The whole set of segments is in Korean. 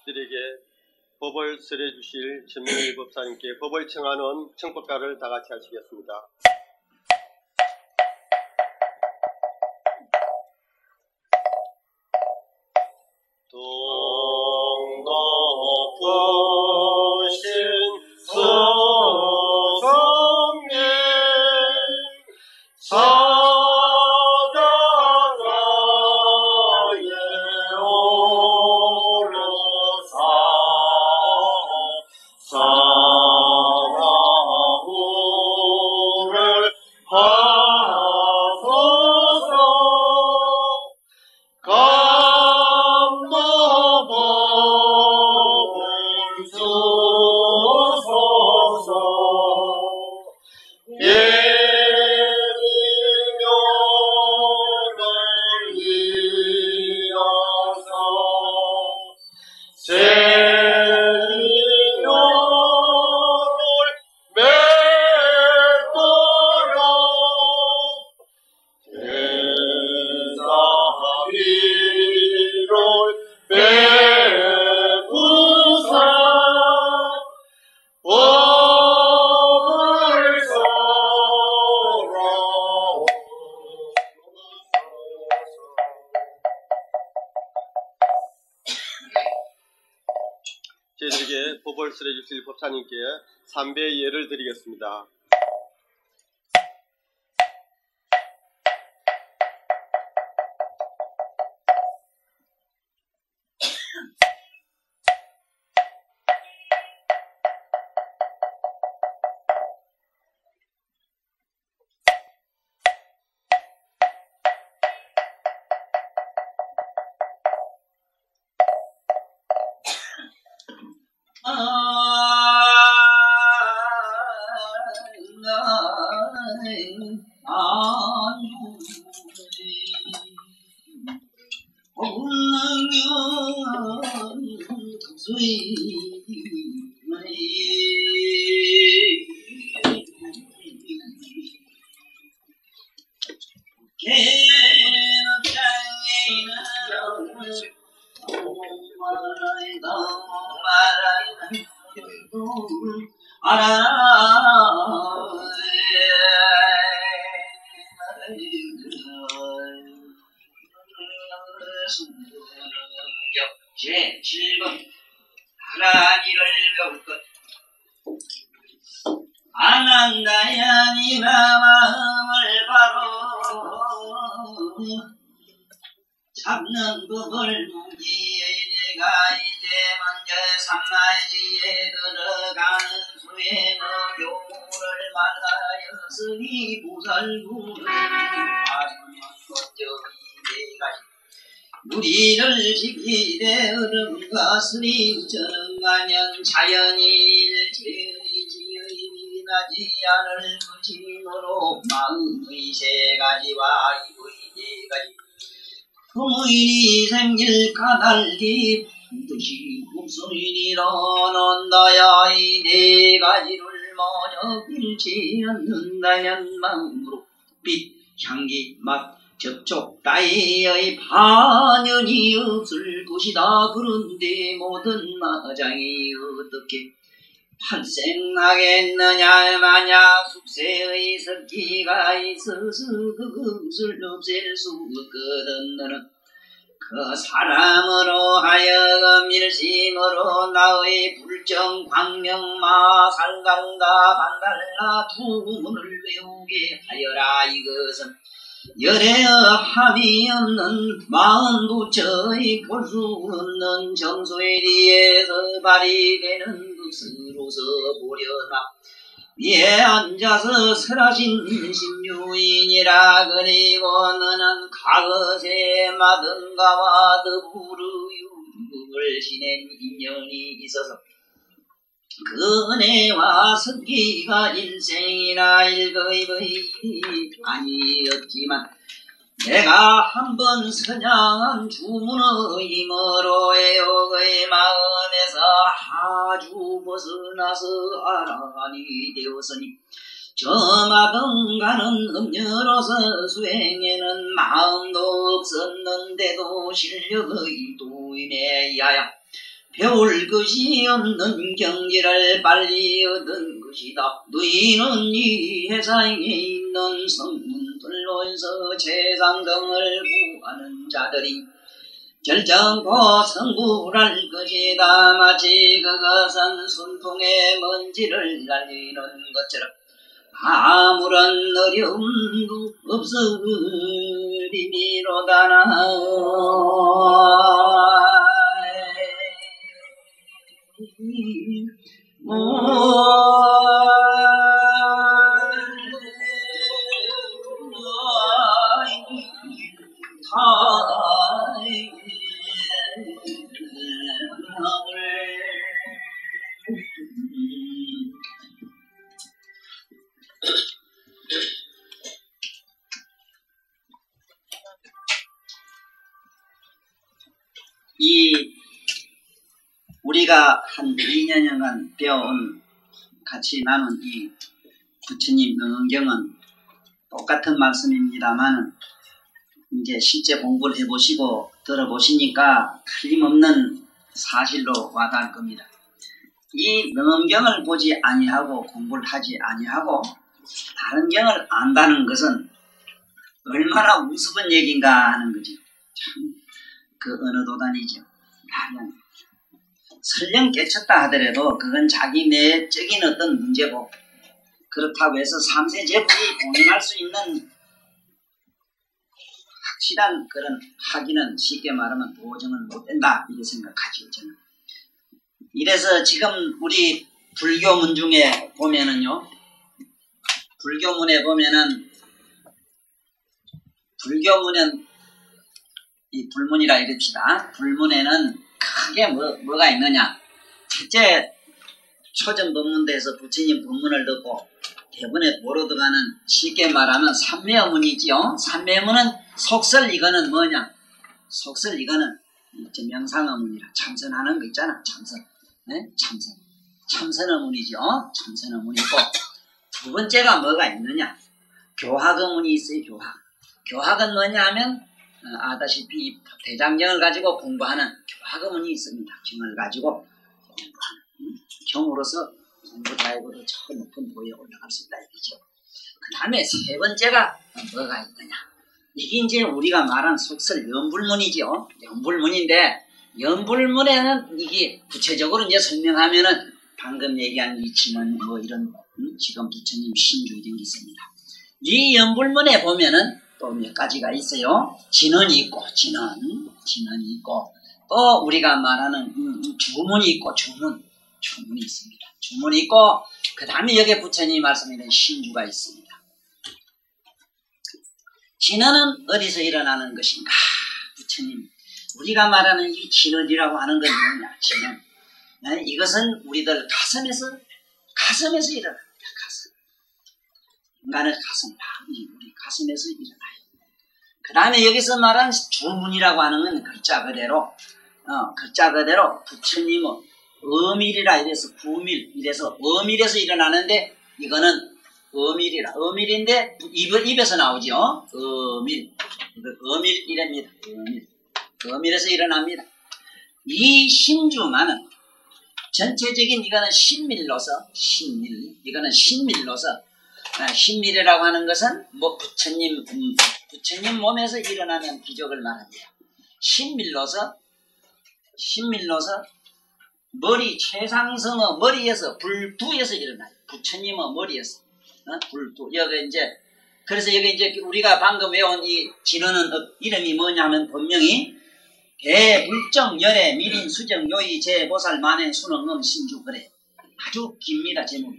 들에게 법을 설해 주실 전명희 법사님께 법을 청하는 청법가를 다 같이 하시겠습니다. 저희들에게 법을 설해 주실 법사님께 삼배의 예를 드리겠습니다. 독수리 제7번 하나니를 배울 것 아난다야니가 마음을 바로 잡는 법을 무기에 내가 이제 먼저 삼나이에 들어가는 수행의 교를 말하였으니 보살구를 아르면 먼저 이래가 무리를 지키되 얼음과 스리 저능하면 자연이 일체의 나지 않을 것이므로 마음의 세 가지와 이의 네 가지 금의리 생길 까닭이 반드시 없으리라 논다야 이 네 가지를 모두 잃지 않는다면 마음으로 빛, 향기, 맛, 접촉 따위의 반연이 없을 것이다. 그런데 모든 마장이 어떻게 발생하겠느냐. 만약 숙세의 습기가 있어서 그것을 없앨 수 없거든. 너는 그 사람으로 하여금 일심으로 나의 불정 광명마 살간다 반달라 두 문을 배우게 하여라. 이것은 열애의 함이 없는 마음 부처의 볼 수 없는 정소에 대해서 발휘되는 것으로서 보려나. 위에 앉아서 설하신 신유인이라. 그리고 너는 과거세 마든가와 더불어 육을 지낸 인연이 있어서 그 은혜와 선기가 일생이나 일거입의 아니었지만 내가 한번 선양한 주문의 힘으로 애욕의 마음에서 아주 벗어나서 아란이 되었으니 저마등가는 음녀로서 수행에는 마음도 없었는데도 실력의 도임에 의하여 배울 것이 없는 경지를 빨리 얻은 것이다. 너희는 이 회상에 있는 성문들로서 재상 등을 구하는 자들이 결정코 성불할 것이다. 마치 그것은 순풍의 먼지를 날리는 것처럼 아무런 어려움도 없으리미로다나. 우리가 한 2년여간 배워온 같이 나눈 이 부처님 명언경은 똑같은 말씀입니다만 이제 실제 공부를 해보시고 들어보시니까 틀림없는 사실로 와닿을 겁니다. 이 명언경을 보지 아니하고 공부를 하지 아니하고 다른 경을 안다는 것은 얼마나 우스운 얘기인가 하는 거죠. 참 그 어느 도단이죠. 설령 깨쳤다 하더라도 그건 자기 내적인 어떤 문제고, 그렇다고 해서 3세 제불이 공인할 수 있는 확실한 그런 학위는 쉽게 말하면 보정은 못 된다, 이렇게 생각하죠, 저는. 이래서 지금 우리 불교문 중에 보면은요, 불교문에 보면은, 불교문은 이 불문이라 이럽시다. 불문에는 크게 뭐가 있느냐. 첫째, 초정 법문대에서 부처님 법문을 듣고 대본에 보러 들어가는, 쉽게 말하면 삼매어문이지요. 삼매어문은 속설, 이거는 뭐냐. 속설, 이거는 이제 명상어문이라 참선하는 거 있잖아. 참선. 네? 참선. 참선어문이죠. 참선어문이고 두 번째가 뭐가 있느냐? 교학어문이 있어요. 교학. 교학은 뭐냐 하면 아다시피 대장경을 가지고 공부하는 교학어문이 있습니다. 경을 가지고 공부하는 경으로서 공부 다이고도 저 높은 도에 올라갈 수 있다 이거죠. 그 다음에 세 번째가 뭐가 있느냐? 이게 이제 우리가 말한 속설 연불문이죠. 연불문인데 연불문에는 이게 구체적으로 이제 설명하면은 방금 얘기한 이 진원 뭐 이런 지금 부처님 신주 이런 게 있습니다. 이 연불문에 보면은 또 몇 가지가 있어요. 진원이 있고 진원이 있고 또 우리가 말하는 주문이 있고 주문이 있습니다. 주문이 있고 그 다음에 여기에 부처님이 말씀하는 신주가 있습니다. 진원은 어디서 일어나는 것인가? 부처님 우리가 말하는 이 진원이라고 하는 건 뭐냐? 진원. 네? 이것은 우리들 가슴에서 일어납니다. 가슴. 인간의 가슴, 우리 가슴에서 일어나요. 그 다음에 여기서 말한 주문이라고 하는 건 글자 그대로 부처님의 어밀이라 이래서 구밀 이래서 어밀에서 일어나는데 이거는 어밀인데 입에서 나오죠. 어밀이랍니다. 어밀에서 일어납니다. 이 신주만은 전체적인 이거는 신밀로서 신밀이라고 하는 것은 뭐 부처님 몸에서 일어나는 기적을 말합니다. 신밀로서 머리 최상성의 머리에서 불두에서 일어나요. 부처님의 머리에서 불두. 여기 이제 그래서 여기 이제 우리가 방금 외운 이 진원은 이름이 뭐냐면 본명이 대불정 열애 미린 수정 요의 제보살 만행 순응음 신주 그래 아주 깁니다 제목이.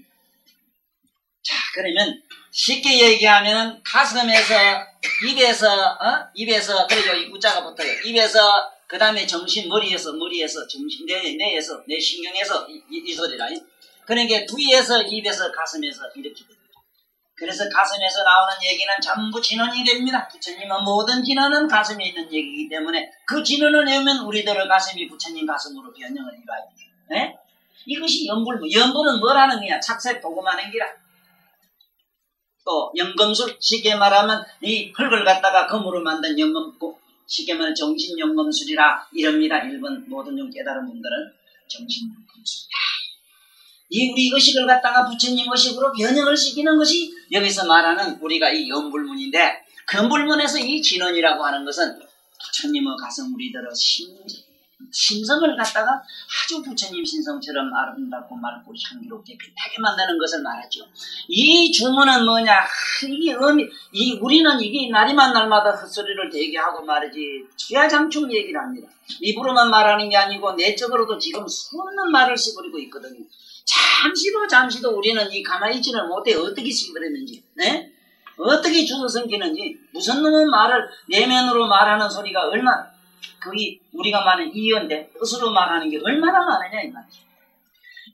자 그러면 쉽게 얘기하면 가슴에서 입에서 그래요 이 구자가 붙어요. 입에서 그 다음에 정신 머리에서 정신 뇌에서 내 신경에서 이 소리라. 그러니까 두에서 입에서 가슴에서 이렇게 됩니다. 그래서 가슴에서 나오는 얘기는 전부 진원이 됩니다. 부처님의 모든 진원은 가슴에 있는 얘기이기 때문에 그 진원을 외우면 우리들의 가슴이 부처님 가슴으로 변형을 이루어야 돼요. 네? 이것이 연불문. 연불은 뭐라는 거야? 착색 도금하는 기라. 또 연금술 쉽게 말하면 이 흙을 갖다가 금으로 만든 연금 쉽게 말하면 정신연금술이라 이럽니다. 일본 모든 용 깨달은 분들은 정신연금술이다. 이 우리 의식을 갖다가 부처님 의식으로 변형을 시키는 것이 여기서 말하는 우리가 이 연불문인데 그 연불문에서 이 진원이라고 하는 것은 부처님의 가슴 우리들의 신성을 갖다가 아주 부처님 신성처럼 아름답고 맑고 향기롭게 빛나게 만드는 것을 말하죠. 이 주문은 뭐냐? 우리는 이게 날이만 날마다 헛소리를 되게 하고 말이지 주야장충 얘기를 합니다. 입으로만 말하는 게 아니고 내적으로도 지금 수없는 말을 씹어버리고 있거든요. 잠시도 우리는 이 가만히 있지를 못해. 어떻게 씹어버렸는지, 네? 어떻게 주워 섬기는지, 무슨 놈의 말을 내면으로 말하는 소리가 얼마나, 그게 우리가 말하는 이언데 뜻으로 말하는 게 얼마나 많으냐 이 말이죠.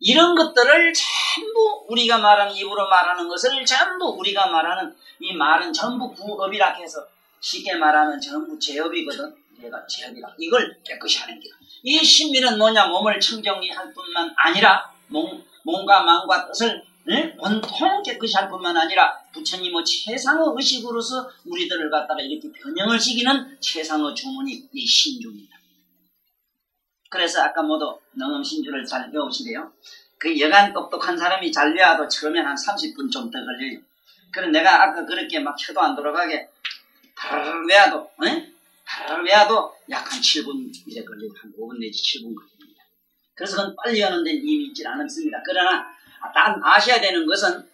이런 것들을 전부 우리가 말하는 입으로 말하는 것을 전부 우리가 말하는 이 말은 전부 구업이라 해서 쉽게 말하면 전부 제업이거든. 내가 제업이라. 이걸 깨끗이 하는 거야. 이 신비는 뭐냐? 몸을 청정리할 뿐만 아니라 몸과 마음과 뜻을 온통 깨끗이 할 뿐만 아니라 부처님의 최상의 의식으로서 우리들을 갖다가 이렇게 변형을 시키는 최상의 주문이 이 신주입니다. 그래서 아까 모두 능엄신주를 잘 배우시래요. 그 여간 똑똑한 사람이 잘 외워도 처음엔 한 30분 좀 더 걸려요. 그래서 내가 아까 그렇게 막 혀도 안 돌아가게 다르르 외워도 약 한 7분 이래 걸려요. 한 5분 내지 7분 걸립니다. 그래서 그건 빨리 하는 데는 이미 있질 않습니다. 그러나 단 아셔야 되는 것은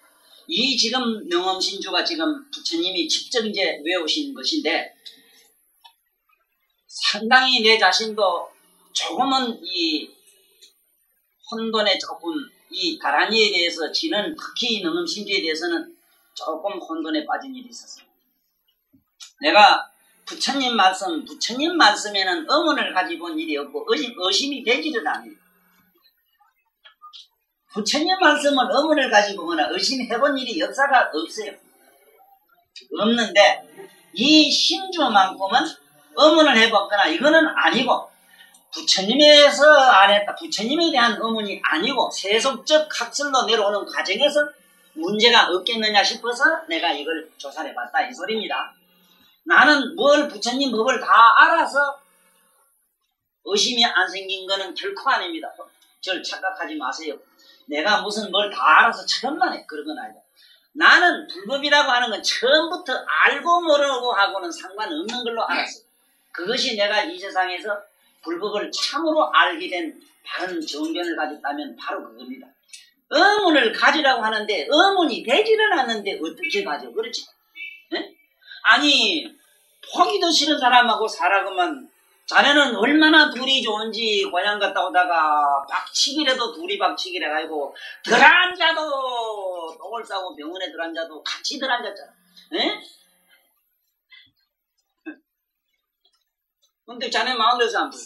이 지금 능엄신주가 지금 부처님이 직접 이제 외우신 것인데 상당히 내 자신도 조금은 이 혼돈에 조금 이 가라니에 대해서 지는 특히 능엄신주에 대해서는 조금 혼돈에 빠진 일이 있었어요. 내가 부처님 말씀에는 의문을 가지고 본 일이 없고 의심이 되지를 않아요. 부처님 말씀은 의문을 가지고 보거나 의심해본 일이 역사가 없어요. 없는데 이 신주만큼은 의문을 해봤거나 이거는 아니고 부처님에서 안 했다. 부처님에 대한 의문이 아니고 세속적 학설로 내려오는 과정에서 문제가 없겠느냐 싶어서 내가 이걸 조사를 해봤다 이 소리입니다. 나는 뭘 부처님 법을 다 알아서 의심이 안 생긴 거는 결코 아닙니다. 저를 착각하지 마세요. 내가 무슨 뭘 다 알아서 처음만 해. 그런 건 아니다. 나는 불법이라고 하는 건 처음부터 알고 모르고 하고는 상관없는 걸로 알았어요. 그것이 내가 이 세상에서 불법을 참으로 알게 된 바른 정견을 가졌다면 바로 그겁니다. 의문을 가지라고 하는데 의문이 되지는 않는데 어떻게 가져? 그렇지? 네? 아니 포기도 싫은 사람하고 살아가면 자네는 얼마나 둘이 좋은지 고향 갔다 오다가 박치기라도 둘이 박치기를 해가지고 들앉아도 똥을 싸고 병원에 들앉아도 같이 들앉았잖아. 에? 근데 자네 마음대로 안 보여.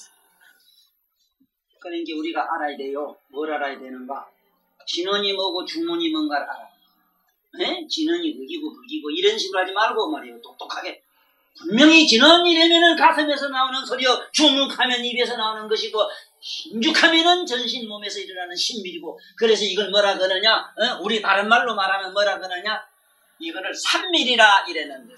그러니까 우리가 알아야 돼요. 뭘 알아야 되는가? 진원이 뭐고 주문이 뭔가를 알아. 에? 진원이 극이고 극이고 이런 식으로 하지 말고 말이에요. 똑똑하게. 분명히 진원이라면은 가슴에서 나오는 소리요. 주묵하면 입에서 나오는 것이고 신죽하면은 전신 몸에서 일어나는 신밀이고 그래서 이걸 뭐라 그러냐? 우리 다른 말로 말하면 뭐라 그러냐? 이거를 삼밀이라 이랬는데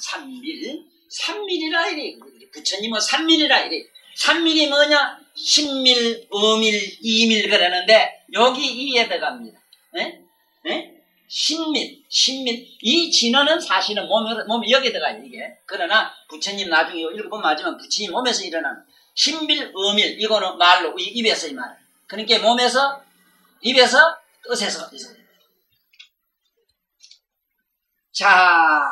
삼밀이라 이래. 부처님은 삼밀이라 이래. 삼밀이 뭐냐? 신밀, 어밀, 이밀 그러는데 여기 이에 들어갑니다. 신밀. 이 진화는 사실은 몸 여기에 들어가요, 이게. 그러나 부처님 나중에 읽어보면 맞지만 부처님 몸에서 일어나는 신밀, 어밀, 이거는 말로, 입에서 이 말. 그러니까 몸에서, 입에서, 뜻에서. 자,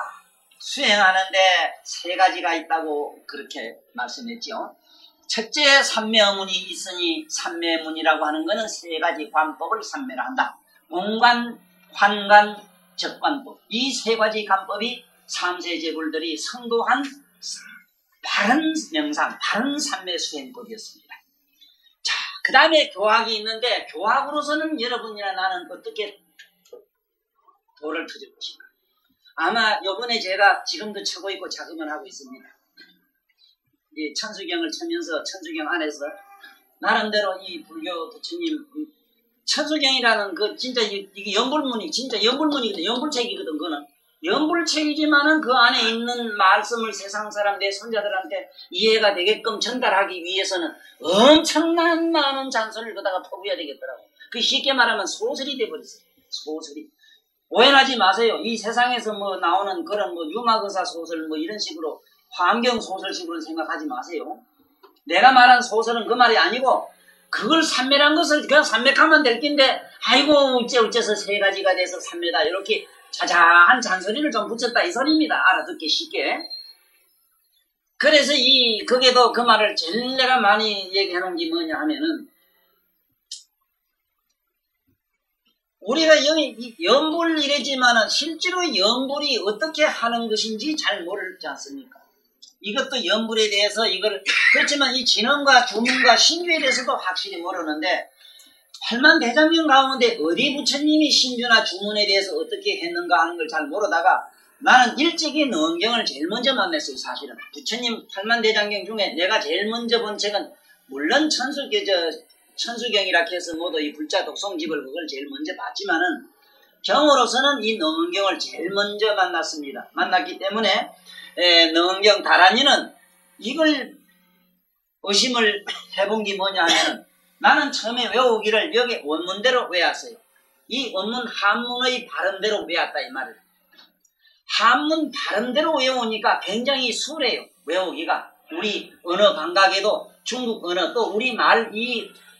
수행하는데 세 가지가 있다고 그렇게 말씀했죠. 첫째, 삼매의문이 있으니 삼매의문이라고 하는 것은 세 가지 관법을 삼매를 한다. 공관, 환관, 적관법. 이 세 가지 관법이 삼세제불들이 선도한 바른 명상, 바른 삼매 수행법이었습니다. 자, 그 다음에 교학이 있는데 교학으로서는 여러분이나 나는 어떻게 도를 터질 것인가. 아마 요번에 제가 지금도 쳐고 있고 작업을 하고 있습니다. 이 천수경을 치면서 천수경 안에서 나름대로 이 불교 부처님 천수경이라는 그 진짜 이게 연불문이 진짜 연불문이거든. 연불책이거든. 그거는 연불책이지만은 그 안에 있는 말씀을 세상 사람 내 손자들한테 이해가 되게끔 전달하기 위해서는 엄청난 많은 잔소리를 거다가 퍼부어야 되겠더라고. 그 쉽게 말하면 소설이 돼버렸어요. 소설이. 오해하지 마세요. 이 세상에서 뭐 나오는 그런 뭐 유마거사 소설 뭐 이런 식으로 환경 소설식으로 생각하지 마세요. 내가 말한 소설은 그 말이 아니고 그걸 삼매란 것을 그냥 삼매하면 될 낀데 아이고 어째서 세 가지가 돼서 삼매다 이렇게 자자한 잔소리를 좀 붙였다 이 소리입니다. 알아듣기 쉽게. 그래서 거기에도 그 말을 제일 내가 많이 얘기해 놓은 게 뭐냐 하면은 우리가 여기 연불 이래지만은 실제로 연불이 어떻게 하는 것인지 잘 모르지 않습니까? 이것도 연불에 대해서 그렇지만 이 진원과 주문과 신주에 대해서도 확실히 모르는데 팔만대장경 가운데 어디 부처님이 신주나 주문에 대해서 어떻게 했는가 하는 걸 잘 모르다가 나는 일찍이 능경을 제일 먼저 만났어요. 사실은 부처님 팔만대장경 중에 내가 제일 먼저 본 책은 물론 천수경이라 해서 모두 이 불자 독송집을 그걸 제일 먼저 봤지만은 경으로서는 이 능경을 제일 먼저 만났습니다. 만났기 때문에 능경 다란이는 이걸 의심을 해본 게 뭐냐 하면 나는 처음에 외우기를 여기 원문대로 외웠어요. 이 원문 한문의 발음대로 외웠다 이 말을. 한문 발음대로 외우니까 굉장히 수월해요. 외우기가. 우리 언어 감각에도 중국 언어 또 우리 말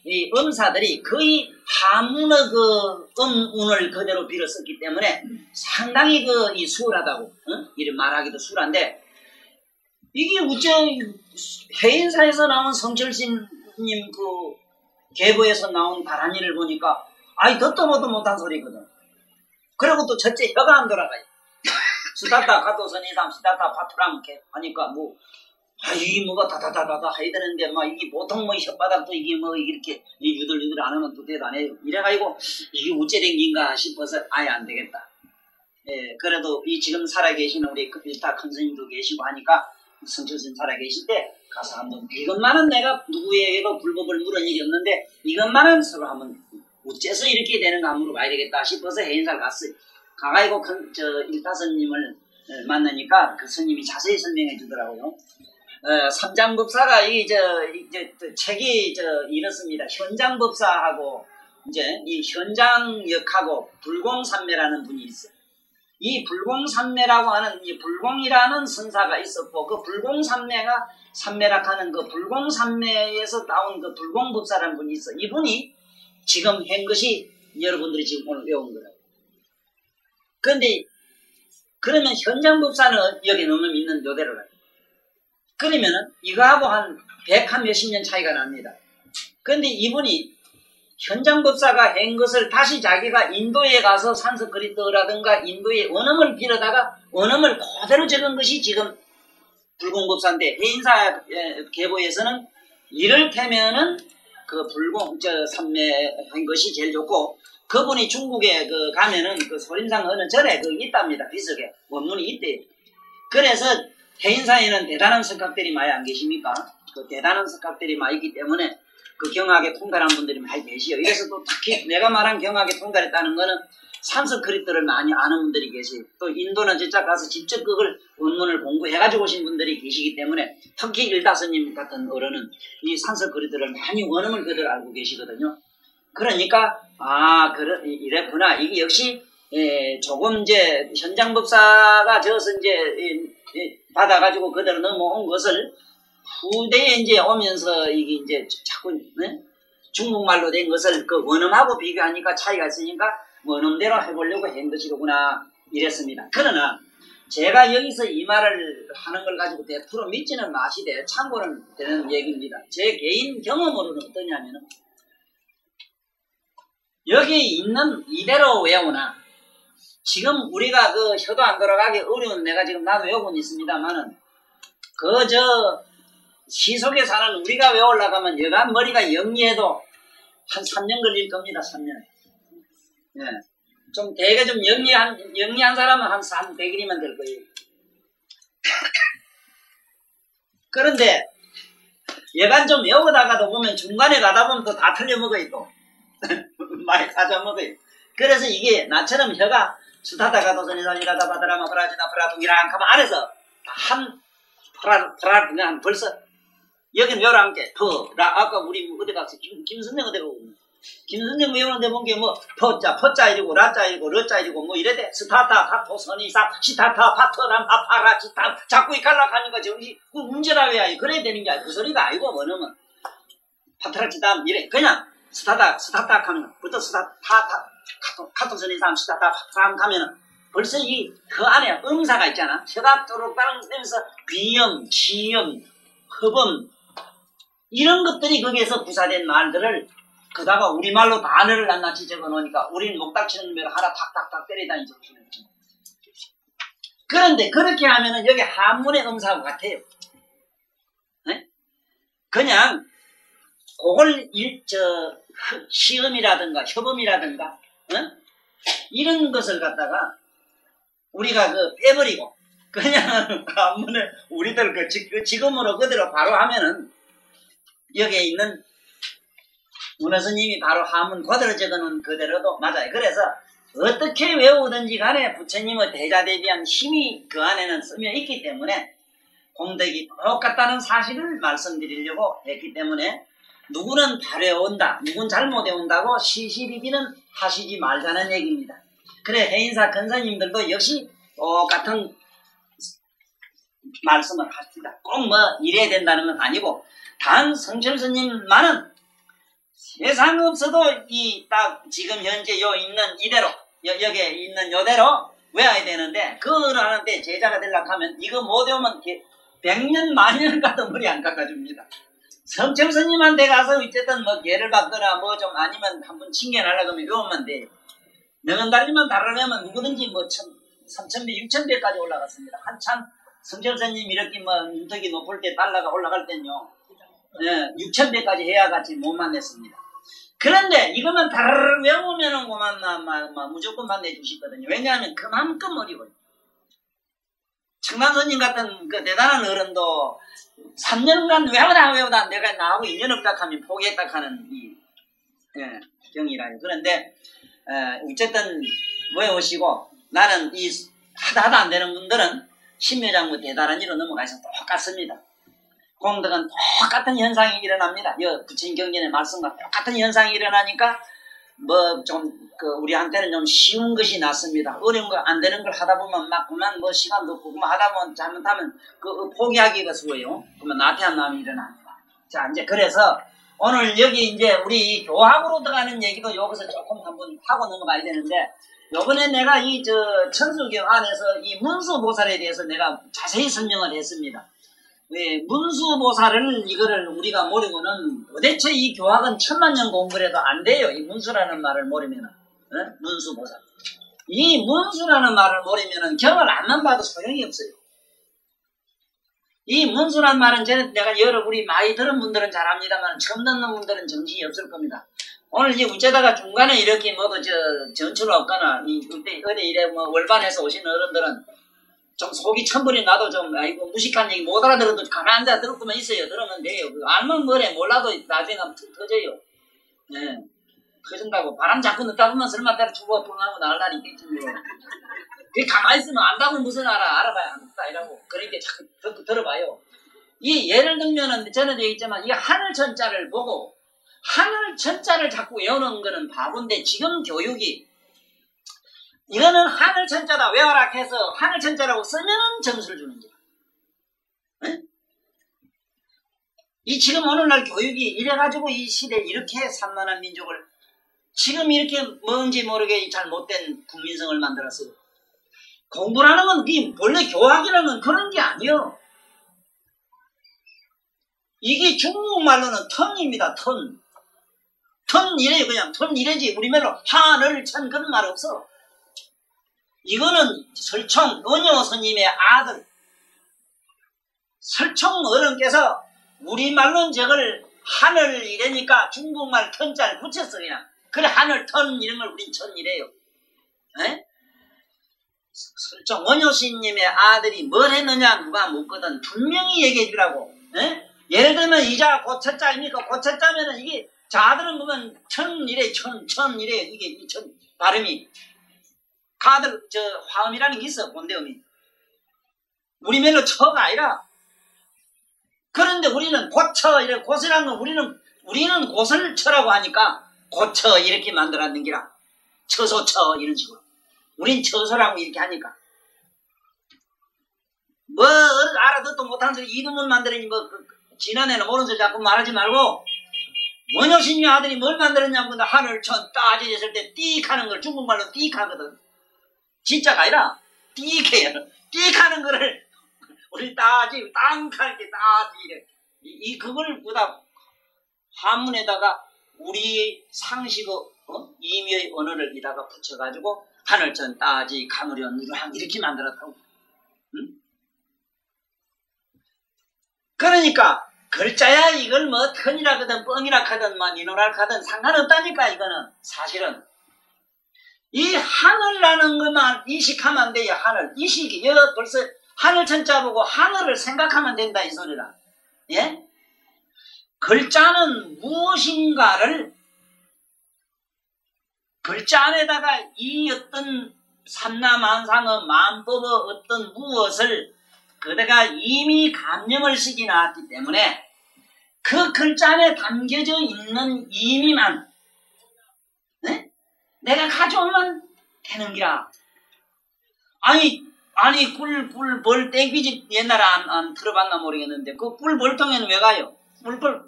이 음사들이 거의 한문의 그 음운을 그대로 빌어 썼기 때문에 상당히 이 수월하다고 이런 말하기도 수월한데 이게 어째 해인사에서 나온 성철신님 그 계보에서 나온 다란이를 보니까 아이 듣도 보도 못한 소리거든. 그리고 또 첫째 혀가 안 돌아가요. 수다타 가도선이삼 시다타 파투람 하니까 이게 뭐가 다다다다다 해야 되는데 이게 보통 혓바닥도 이게 이렇게 유들유들 안 하면 또 대도 안 해요. 이래가지고 이게 어째 된 긴가 싶어서 아예 안 되겠다. 그래도 이 지금 살아계시는 우리 일타 큰 스님도 계시고 하니까 성철스님 살아계실 때 가서 한번 이것만은 내가 누구에게도 불법을 물어이겼는데 이것만은 서로 한번 어째서 이렇게 되는가 물어봐야 되겠다 싶어서 해인사를 갔어요. 가가지고 일타스님을 만나니까 그 스님이 자세히 설명해 주더라고요. 삼장법사가 책이 이렇습니다. 현장법사하고 이제 이 현장역하고 불공산매라는 분이 있어요. 이 불공산매라고 하는 이 불공이라는 선사가 있었고 그 불공산매가 산매락하는 그 불공산매에서 나온 그 불공법사라는 분이 있어. 이분이 지금 한 것이 여러분들이 지금 오늘 외운 거라고. 그런데 그러면 현장법사는 여기 너무 믿는 요대로 가요. 그러면은 이거하고 한 100한 몇십 년 차이가 납니다. 그런데 이분이 현장법사가 한 것을 다시 자기가 인도에 가서 산스크리트라든가 인도의 원음을 빌어다가 원음을 그대로 적은 것이 지금 불공법사인데 해인사 계보에서는 이를테면은 그 산매한 것이 제일 좋고 그분이 중국에 가면은 그 소림상 어느 절에 있답니다. 비석에 원문이 있대요. 그래서 해인사에는 대단한 석학들이 많이 안 계십니까? 그 대단한 석학들이 많이 있기 때문에 그 경악에 통달한 분들이 많이 계시요. 이래서 또 특히 내가 말한 경악에 통달했다는 거는 산스크리트를 많이 아는 분들이 계세요. 또 인도는 진짜 가서 직접 그걸 원문을 공부해가지고 오신 분들이 계시기 때문에 특히 일다스님 같은 어른은 이 산스크리트를 많이 원음을 그대로 알고 계시거든요. 그러니까 이랬구나. 이게 역시 조금 이제 현장법사가 저서 이제 받아가지고 그대로 넘어온 것을 후대에 이제 오면서 이게 이제 자꾸 중국말로 된 것을 그 원음하고 비교하니까 차이가 있으니까 원음대로 해보려고 한 것이로구나 이랬습니다. 그러나 제가 여기서 이 말을 하는 걸 가지고 100% 믿지는 마시되 참고는 되는 얘기입니다. 제 개인 경험으로는 어떠냐면은 여기 있는 이대로 외우나 지금 우리가 그 혀도 안 돌아가기 어려운 내가 지금 나도 외우고 있습니다만은 시속에 사는 우리가 외우려고 하면 여간 머리가 영리해도 한 3년 걸릴 겁니다. 3년. 예. 좀 되게 좀 영리한 사람은 한 100일이면 될 거예요. 그런데 여간 좀 외우다가도 보면 중간에 가다 보면 또 다 틀려먹어요. 또. 많이 가져먹어요. 그래서 이게 나처럼 혀가 수타다가도 선이산이라다 바다라마 프라지나 프라둥이랑 하면 안에서 그냥 벌써 여기는 외우라는 게 아까 우리 어디 가서 김선생 어디 가고 김선생 외우는데 본 게 퍼자 이리고 라자 이리고 러자 이리고 이래대 스타타 파토 선이사 시타타 파토람 아파라 지타 자꾸 이깔락하니까 정신 그 문제라 왜야 그래야 되는 게 아니고 그 소리가 아니고 뭐냐면 파트라치담 이래 그냥 스타타 하면 부터 카토 선이사 시타타 파토람 가면은 벌써 그 안에 음사가 있잖아. 혀가 또록따르면서 비염, 치염, 흡음 이런 것들이 거기에서 부사된 말들을 그다가 우리말로 단어를 낱낱이 적어놓으니까 우리는 목닥치는 대로 하나 탁탁탁 때리다니 정신을 못 차려. 그런데 그렇게 하면은 여기 한문의 음사하고 같아요. 네? 그냥 그걸 시음이라든가 협음이라든가 이런 것을 갖다가 우리가 빼버리고 그냥 한문에 우리들 지금으로 그대로 바로 하면은 여기에 있는 문화스님이 바로 한문 그대로 적어놓은 그대로도 맞아요. 그래서 어떻게 외우든지 간에 부처님의 대자대비한 힘이 그 안에는 쓰여 있기 때문에 공덕이 똑같다는 사실을 말씀드리려고 했기 때문에 누구는 바로 외운다, 누군 잘못 외운다고 시시비비는 하시지 말자는 얘기입니다. 그래 해인사 근사님들도 역시 똑같은 말씀을 합시다. 꼭 이래야 된다는 건 아니고 단 성철스님만은 세상 없어도 딱 지금 현재 있는 이대로 여기에 있는 요대로 외워야 되는데 그거를 하는데 제자가 되려고 하면 이거 못 외우면 100년 만년 가도 머리 안 깎아줍니다. 성철스님한테 가서 어쨌든 개를 받거나 좀 아니면 한번 칭견하려고 하면 외우면 돼. 너는 달리면 달아내면 누구든지 3,000배, 6,000배까지 올라갔습니다. 한참 성철스님 이렇게 문턱이 높을 때 달러가 올라갈 땐요. 6,000배까지 해야 같이 못 만났습니다. 그런데 이것만 다르르 외우면은 무조건 만나주시거든요. 왜냐하면 그만큼 어려워요. 청담선님 같은 그 대단한 어른도 3년간 외우다 내가 나하고 인연 없다 하면 포기했다 하는 이 경이라요. 그런데 어쨌든 외우시고 나는 이 하다 안 되는 분들은 신묘장부 대단한 일로 넘어가서 똑같습니다. 공덕은 똑같은 현상이 일어납니다. 부처님 경전의 말씀과 똑같은 현상이 일어나니까 뭐 좀 우리한테는 좀 쉬운 것이 낫습니다. 어려운 거 안 되는 걸 하다 보면 막 그만 뭐 시간도 없고 그만 하다 보면 잘못하면 포기하기가 수고해요. 그러면 나태한 마음이 일어납니다. 자, 이제 그래서 오늘 여기 이제 우리 교학으로 들어가는 얘기도 여기서 조금 한번 하고 넘어가야 되는데, 요번에 내가 이 천수경 안에서 이 문수보살에 대해서 내가 자세히 설명을 했습니다. 문수보살을 이거를 우리가 모르고는 도대체 이 교학은 1000만년 공부를 해도 안 돼요. 이 문수라는 말을 모르면은. 문수보살. 이 문수라는 말을 모르면은 경을 안만 봐도 소용이 없어요. 이 문수란 말은 내가 우리 많이 들은 분들은 잘 압니다만 처음 듣는 분들은 정신이 없을 겁니다. 오늘 이제 어쩌다가 중간에 이렇게 뭐도 전출 없거나 어디 이래 뭐 월반에서 오신 어른들은 좀 속이 천불이 나도 좀 무식한 얘기 못 알아들어도 가만히 앉아 들었구만 있어요. 들으면 돼요. 알면 뭐래 몰라도 나중에 가면 터져요. 네. 터진다고 바람 자꾸 넣다 보면 설마 때려 죽어 뻥하고 나올 날이 있겠지 뭐. 그게 가만히 있으면 안다고 무슨 알아봐야 안다 이라고. 그러니까 자꾸 들어봐요. 이 예를 들면은 전에도 얘기했지만 이 하늘천자를 보고 하늘천자를 자꾸 외우는 거는 바본데, 지금 교육이 이거는 하늘천자다 외워라 해서 하늘천자라고 쓰면 점수를 주는 거야. 네? 이 지금 오늘날 교육이 이래가지고 이 시대에 이렇게 산만한 민족을 지금 이렇게 뭔지 모르게 잘못된 국민성을 만들었어요. 공부라는 건 원래 교학이라는 건 그런 게 아니에요. 이게 중국말로는 턴입니다. 턴 이래요. 그냥 턴 이래지. 우리말로 하늘천 그런 말 없어. 이거는 설총 은효 스님의 아들 설총 어른께서 우리말로는 저걸 하늘 이래니까 중국말 턴자를 붙였어. 그냥 그래 하늘 턴 이런 걸 우린 천 이래요. 에? 설총 은효 스님의 아들이 뭘 했느냐 누가 묻거든 분명히 얘기해 주라고. 에? 예를 들면 이자 고천자입니까? 고천자면은 이게 자들은 보면 천 이래 천 이래 이게 이 천 발음이 가들 화음이라는 게 있어. 본대음이 우리 말로 처가 아니라. 그런데 우리는 고처 이래 고스란 건 우리는 고슬 처라고 하니까 고처 이렇게 만들었는 기라. 처소처 이런 식으로. 우린 처소라고 이렇게 하니까 뭐 알아듣도 못한 소리 이두문 만들으니 뭐 지난해는 모르는 소리 자꾸 말하지 말고. 원효신의 아들이 뭘 만들었냐면 하늘천 따지했을 때 띠익 하는 걸 중국말로 띠익 하거든. 진짜가 아니라 띠익 해요. 띠익 하는 거를 우리 따지 땅할 때 따지 이래. 그걸 보다 한문에다가 우리 상식의 임의의 언어를 이다가 붙여가지고 하늘천 따지 가무련 누르항 이렇게 만들었다고. 응? 그러니까 글자야 이걸 뭐 턴이라 하든 뻥이라 하든 뭐 니노라 하든 상관없다니까. 이거는 사실은 이 하늘이라는 것만 인식하면 안 돼요. 하늘 이식이 벌써 하늘천자 보고 하늘을 생각하면 된다 이 소리라. 예? 글자는 무엇인가를 글자 안에다가 이 어떤 삼라만상의 만법의 어떤 무엇을 그대가 이미 감명을 시켜놨기 때문에 그 글자 안에 담겨져 있는 의미만 네? 내가 가져오면 되는 기라. 아니 꿀벌 땡비집 옛날에 안 들어봤나 모르겠는데 그 꿀벌통에는 왜 가요? 꿀벌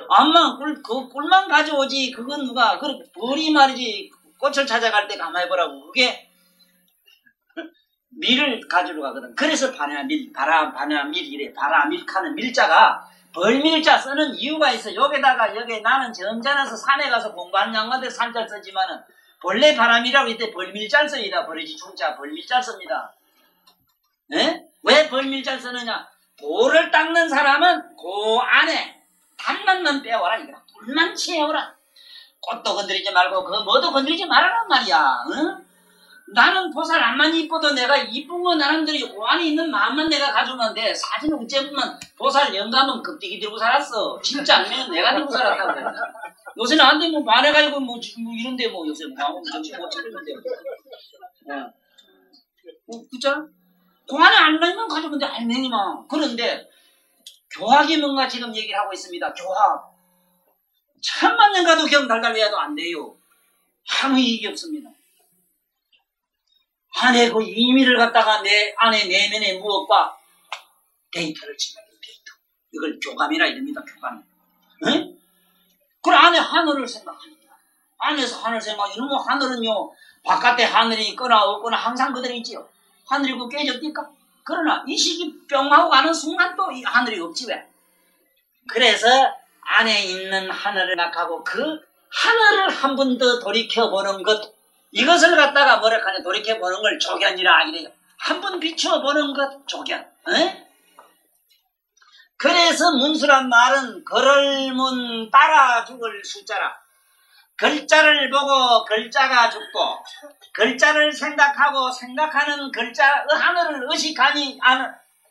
암만 그 꿀만 가져오지. 그건 누가 그 벌이 말이지. 꽃을 찾아갈 때 가만히 보라고. 그게 밀을 가지러 가거든. 그래서 바람밀 이래. 바람밀카는 밀자가 벌밀자 쓰는 이유가 있어. 여기다가 나는 점잖아서 산에 가서 공부하는 양반들 산자를 쓰지만은 본래 바람이라고 이때 벌밀자를 써이다. 버리지 중자 벌밀자를 씁니다. 네? 왜 벌밀자를 쓰느냐? 돌을 닦는 사람은 그 안에 단맛만 빼와라. 이거라. 불만 채워라. 꽃도 건드리지 말고 그 뭐도 건드리지 말아란 말이야. 응? 나는 보살 안만 이뻐도 내가 이쁜 거 나름대로 고안에 있는 마음만 내가 가져오면 돼. 사진은 어째 보면 보살 영감은 급디기 들고 살았어. 진짜 아니면 내가 들고 살았다고 그래. 요새 나한테 뭐 말해가지고 뭐 이런데 뭐 요새 뭐 정신 못 차리는데. 그렇잖아? 고안에 알맹이만 가져오면 돼. 알맹이만. 그런데 교학이 뭔가 지금 얘기를 하고 있습니다. 교학. 천만 년 가도 경 달달 외워도 안 돼요. 아무 이익이 없습니다. 안에 그 의미를 갖다가 내 안에 내면의 무엇과 데이터를 집어넣는 데이터. 이걸 교감이라 이릅니다. 교감. 응? 그 안에 하늘을 생각합니다. 안에서 하늘 생각. 이놈의 하늘은요, 바깥에 하늘이 있거나 없거나 항상 그대로 있지요. 하늘이 그 깨졌니까? 그러나 이 시기 뿅 하고 가는 순간 또 이 하늘이 없지 왜? 그래서 안에 있는 하늘을 생각하고 그 하늘을 한 번 더 돌이켜보는 것, 이것을 갖다가 뭐라 하냐, 돌이켜보는 걸 조견이라 이래요. 한 번 비춰보는 것 조견. 에? 그래서 문수란 말은 걸을문 따라 죽을 숫자라. 글자를 보고 글자가 죽고 글자를 생각하고 생각하는 글자 하늘을 의식하니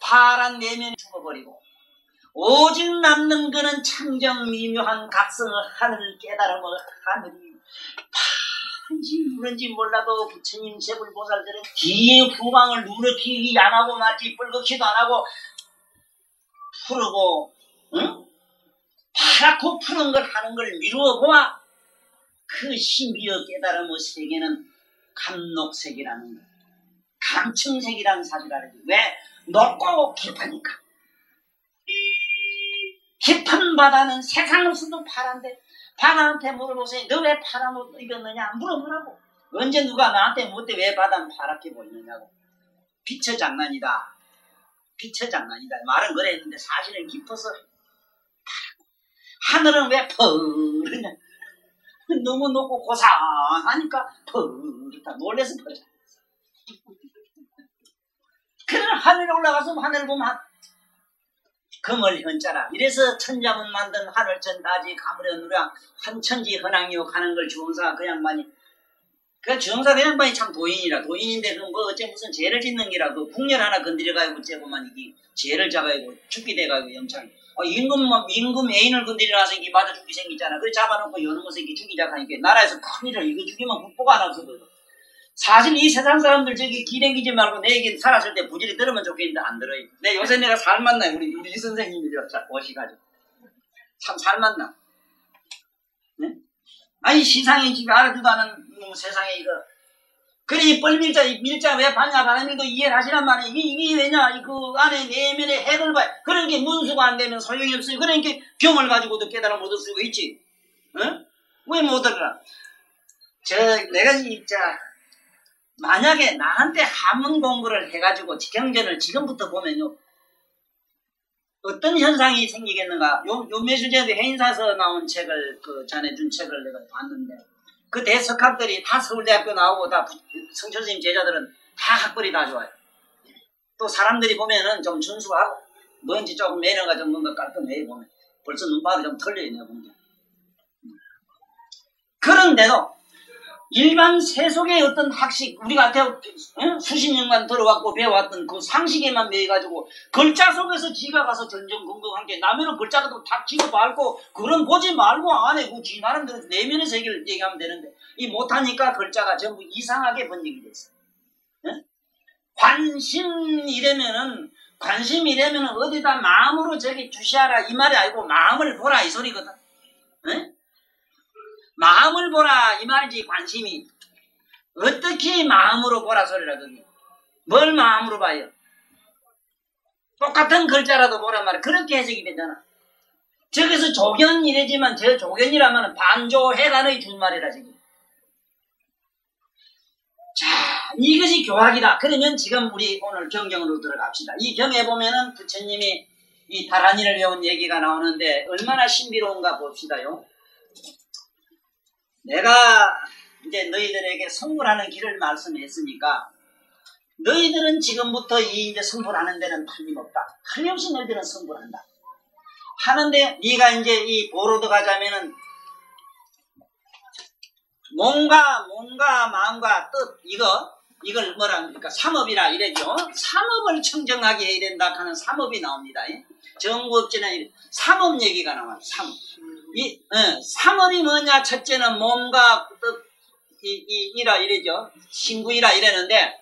파란 내면이 죽어버리고 오직 남는 그는 청정 미묘한 각성의 하늘을 깨달으며 하늘이 파란지 누른지 몰라도 부처님 제불보살들은 뒤에 후광을 누렇게 안 하고 말지 뻘겋기도 안 하고 푸르고 응? 파랗고 푸른 걸 하는 걸 미루어 보아 그 신비의 깨달음의 세계는 감녹색이라는 거, 감청색이라는 사실을 알지. 왜? 높고 깊으니까. 깊은 바다는 세상 없어도 파란데 바다한테 물어보세요. 너 왜 파란 옷 입었느냐? 물어보라고. 언제 누가 나한테 묻대 왜 바다는 파랗게 보이느냐고. 빛의 장난이다. 빛의 장난이다. 말은 그랬는데 사실은 깊어서 파랗고. 하늘은 왜 푸르냐? 너무 높고 고상하니까 푸르다. 놀래서 푸르다. 그러나 하늘에 올라가서 하늘을 보면 금을 현자라. 이래서 천자문 만든 하늘천 다지 가물에 누라 한천지 헌왕이요 가는 걸 주원사가 그 양반이, 그 주원사 그 양반이 참 도인이라. 도인인데 그 뭐 어째 무슨 죄를 짓는 기라. 그 궁렬 하나 건드려가지고 어째고만 이게 죄를 잡아가지고 죽게 돼가지고 영창이 임금 애인을 건드리라서 이게 맞아 죽기 생기잖아. 그래 잡아놓고 여는 것에 이게 죽이자 하니까 나라에서 큰일을 이거 죽이면 국보가 안 없어거든. 사실 이 세상 사람들 저기 기댕기지 말고 내 얘기 살았을 때 부지리 들으면 좋겠는데 안 들어요. 요새 내가 살맛나. 우리 이 선생님이 오시가지고 참 살맛나. 네? 아니 시상이 지금 알아주도 않은 세상에 이거. 그래 이 밀자 왜 봤냐 바람이도 이해를 하시란 말이야. 이게 왜냐 그 안에 내면의 핵을 봐야. 그러니까 문수가 안 되면 소용이 없어요. 그러니까 병을 가지고도 깨달아 못 얻을 수가 있지. 어? 왜 못 얻으라. 내가 만약에 나한테 한문 공부를 해가지고 경전을 지금부터 보면요 어떤 현상이 생기겠는가. 요 며칠 전에 해인사서 나온 책을 그 전해준 책을 내가 봤는데 그 대석학들이 다 서울대학교 나오고 다 성철스님 제자들은 다 학벌이 다 좋아요. 또 사람들이 보면은 좀 준수하고 뭔지 조금 매너가 좀 뭔가 깔끔해 보면 벌써 눈발이 좀 털려있네 보면. 그런데도 일반 세속의 어떤 학식, 우리가 수십 년간 들어왔고 배워왔던 그 상식에만 매여가지고 글자 속에서 지가 가서 전전긍긍한 게 남의 글자도 다 지가 밟고 그런 보지 말고 안에 그 지 나름대로 내면의 세계를 얘기하면 되는데 이 못하니까 글자가 전부 이상하게 번역이 됐어요. 관심이라면은 어디다 마음으로 저기 주시하라 이 말이 아니고 마음을 보라 이 소리거든. 마음을 보라 이 말이지. 관심이 어떻게 마음으로 보라 소리라. 그게 뭘 마음으로 봐요. 똑같은 글자라도 보란 말이야. 그렇게 해석이 되잖아. 저기서 조견이래지만 저 조견이라면 반조해간의 준말이라 지금. 자, 이것이 교학이다. 그러면 지금 우리 오늘 경경으로 들어갑시다. 이 경에 보면은 부처님이 이 다란이를 배운 얘기가 나오는데 얼마나 신비로운가 봅시다요. 내가 이제 너희들에게 성불하는 길을 말씀했으니까 너희들은 지금부터 이 이제 성불하는 데는 틀림없다. 틀림없이 너희들은 성불한다. 하는데 네가 이제 이 보로도 가자면은 몸과 마음과 뜻 이거 이걸 뭐라 합니까? 삼업이라 이래죠. 삼업을 청정하게 해야 된다 하는 삼업이 나옵니다. 정구업제는 삼업 얘기가 나와요. 삼업. 삼업이 뭐냐? 첫째는 몸과 이라 이래죠. 신구이라 이래는데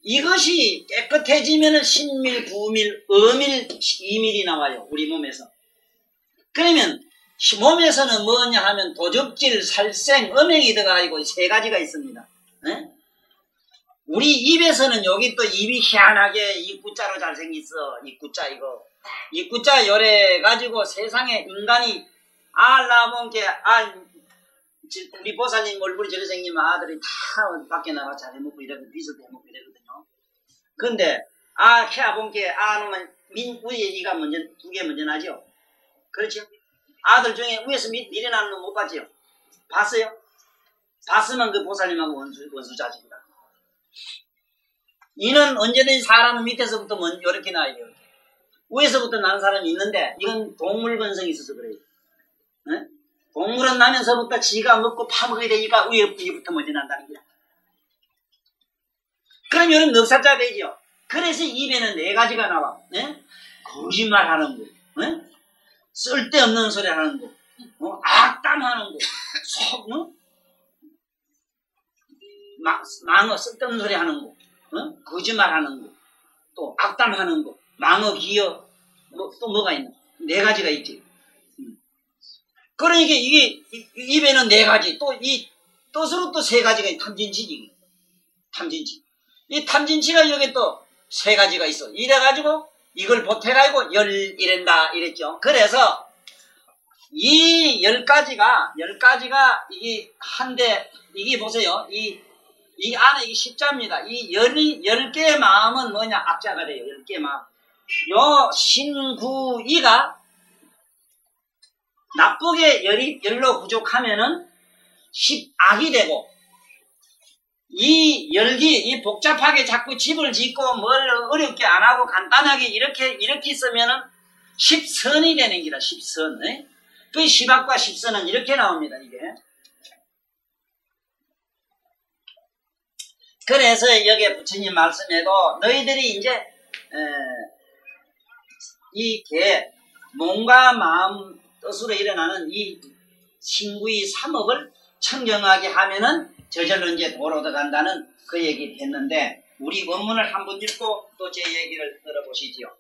이것이 깨끗해지면은 신밀, 부밀, 어밀, 이밀이 나와요. 우리 몸에서. 그러면 몸에서는 뭐냐 하면 도적질, 살생, 음행이 들어가고 세 가지가 있습니다. 네? 우리 입에서는 여기 또 입이 희한하게 입구자로 잘생겼어. 입구자 이거. 입구자 열해 가지고 세상에 인간이 알라본게 우리 보살님 얼굴이 저리 생기면 아들이 다 밖에 나가 잘 해먹고 이러고 비서도 해먹고 이러거든요. 근데 해본게 놈은 위에 이가 먼저 두 개 먼저 나죠. 그렇죠? 아들 중에 위에서 미래나는 놈 못 봤지요? 봤어요? 봤으면 그 보살님하고 원수 자식이다. 이는 언제든지 사람은 밑에서부터 이렇게 나야 돼요. 위에서부터 나는 사람이 있는데 이건 동물 본성이 있어서 그래요. 네? 동물은 나면서부터 지가 먹고 파먹어야 되니까 위에부터 먼저 난다는 거야. 그럼 이런 넉살자 되죠. 그래서 입에는 네 가지가 나와. 네? 거짓말하는 거, 네? 쓸데없는 소리 하는 거, 악담하는 거, 망어 쓸데없는 소리 하는 거, 거짓말하는 거, 또 악담하는 거, 망어 기어, 또 뭐가 있나? 네 가지가 있지. 그러니까 이게 입에는 네 가지, 또 이 뜻으로 또 세 가지가 있. 탐진치지. 탐진치. 이 탐진치가 여기 또 세 가지가 있어. 이래가지고 이걸 보태가지고 이랜다 이랬죠. 그래서 이 10가지가 이게 한데 이게 보세요. 이 안에 이게 십자입니다. 이 10개의 마음은 뭐냐? 악자가 돼요. 10개의 마음. 요 신구이가 나쁘게 열로 부족하면은 10악이 되고, 이 열기, 이 복잡하게 자꾸 집을 짓고 뭘 어렵게 안 하고 간단하게 이렇게 쓰면은 10선이 되는 기라, 10선. 네? 그 10악과 10선은 이렇게 나옵니다, 이게. 그래서 여기에 부처님 말씀에도 너희들이 이제, 이 몸과 마음, 뜻으로 일어나는 이 신구의 삼업을 청정하게 하면은 저절로 이제 도로 들어간다는 그 얘기를 했는데, 우리 원문을 한번 읽고 또 제 얘기를 들어보시지요.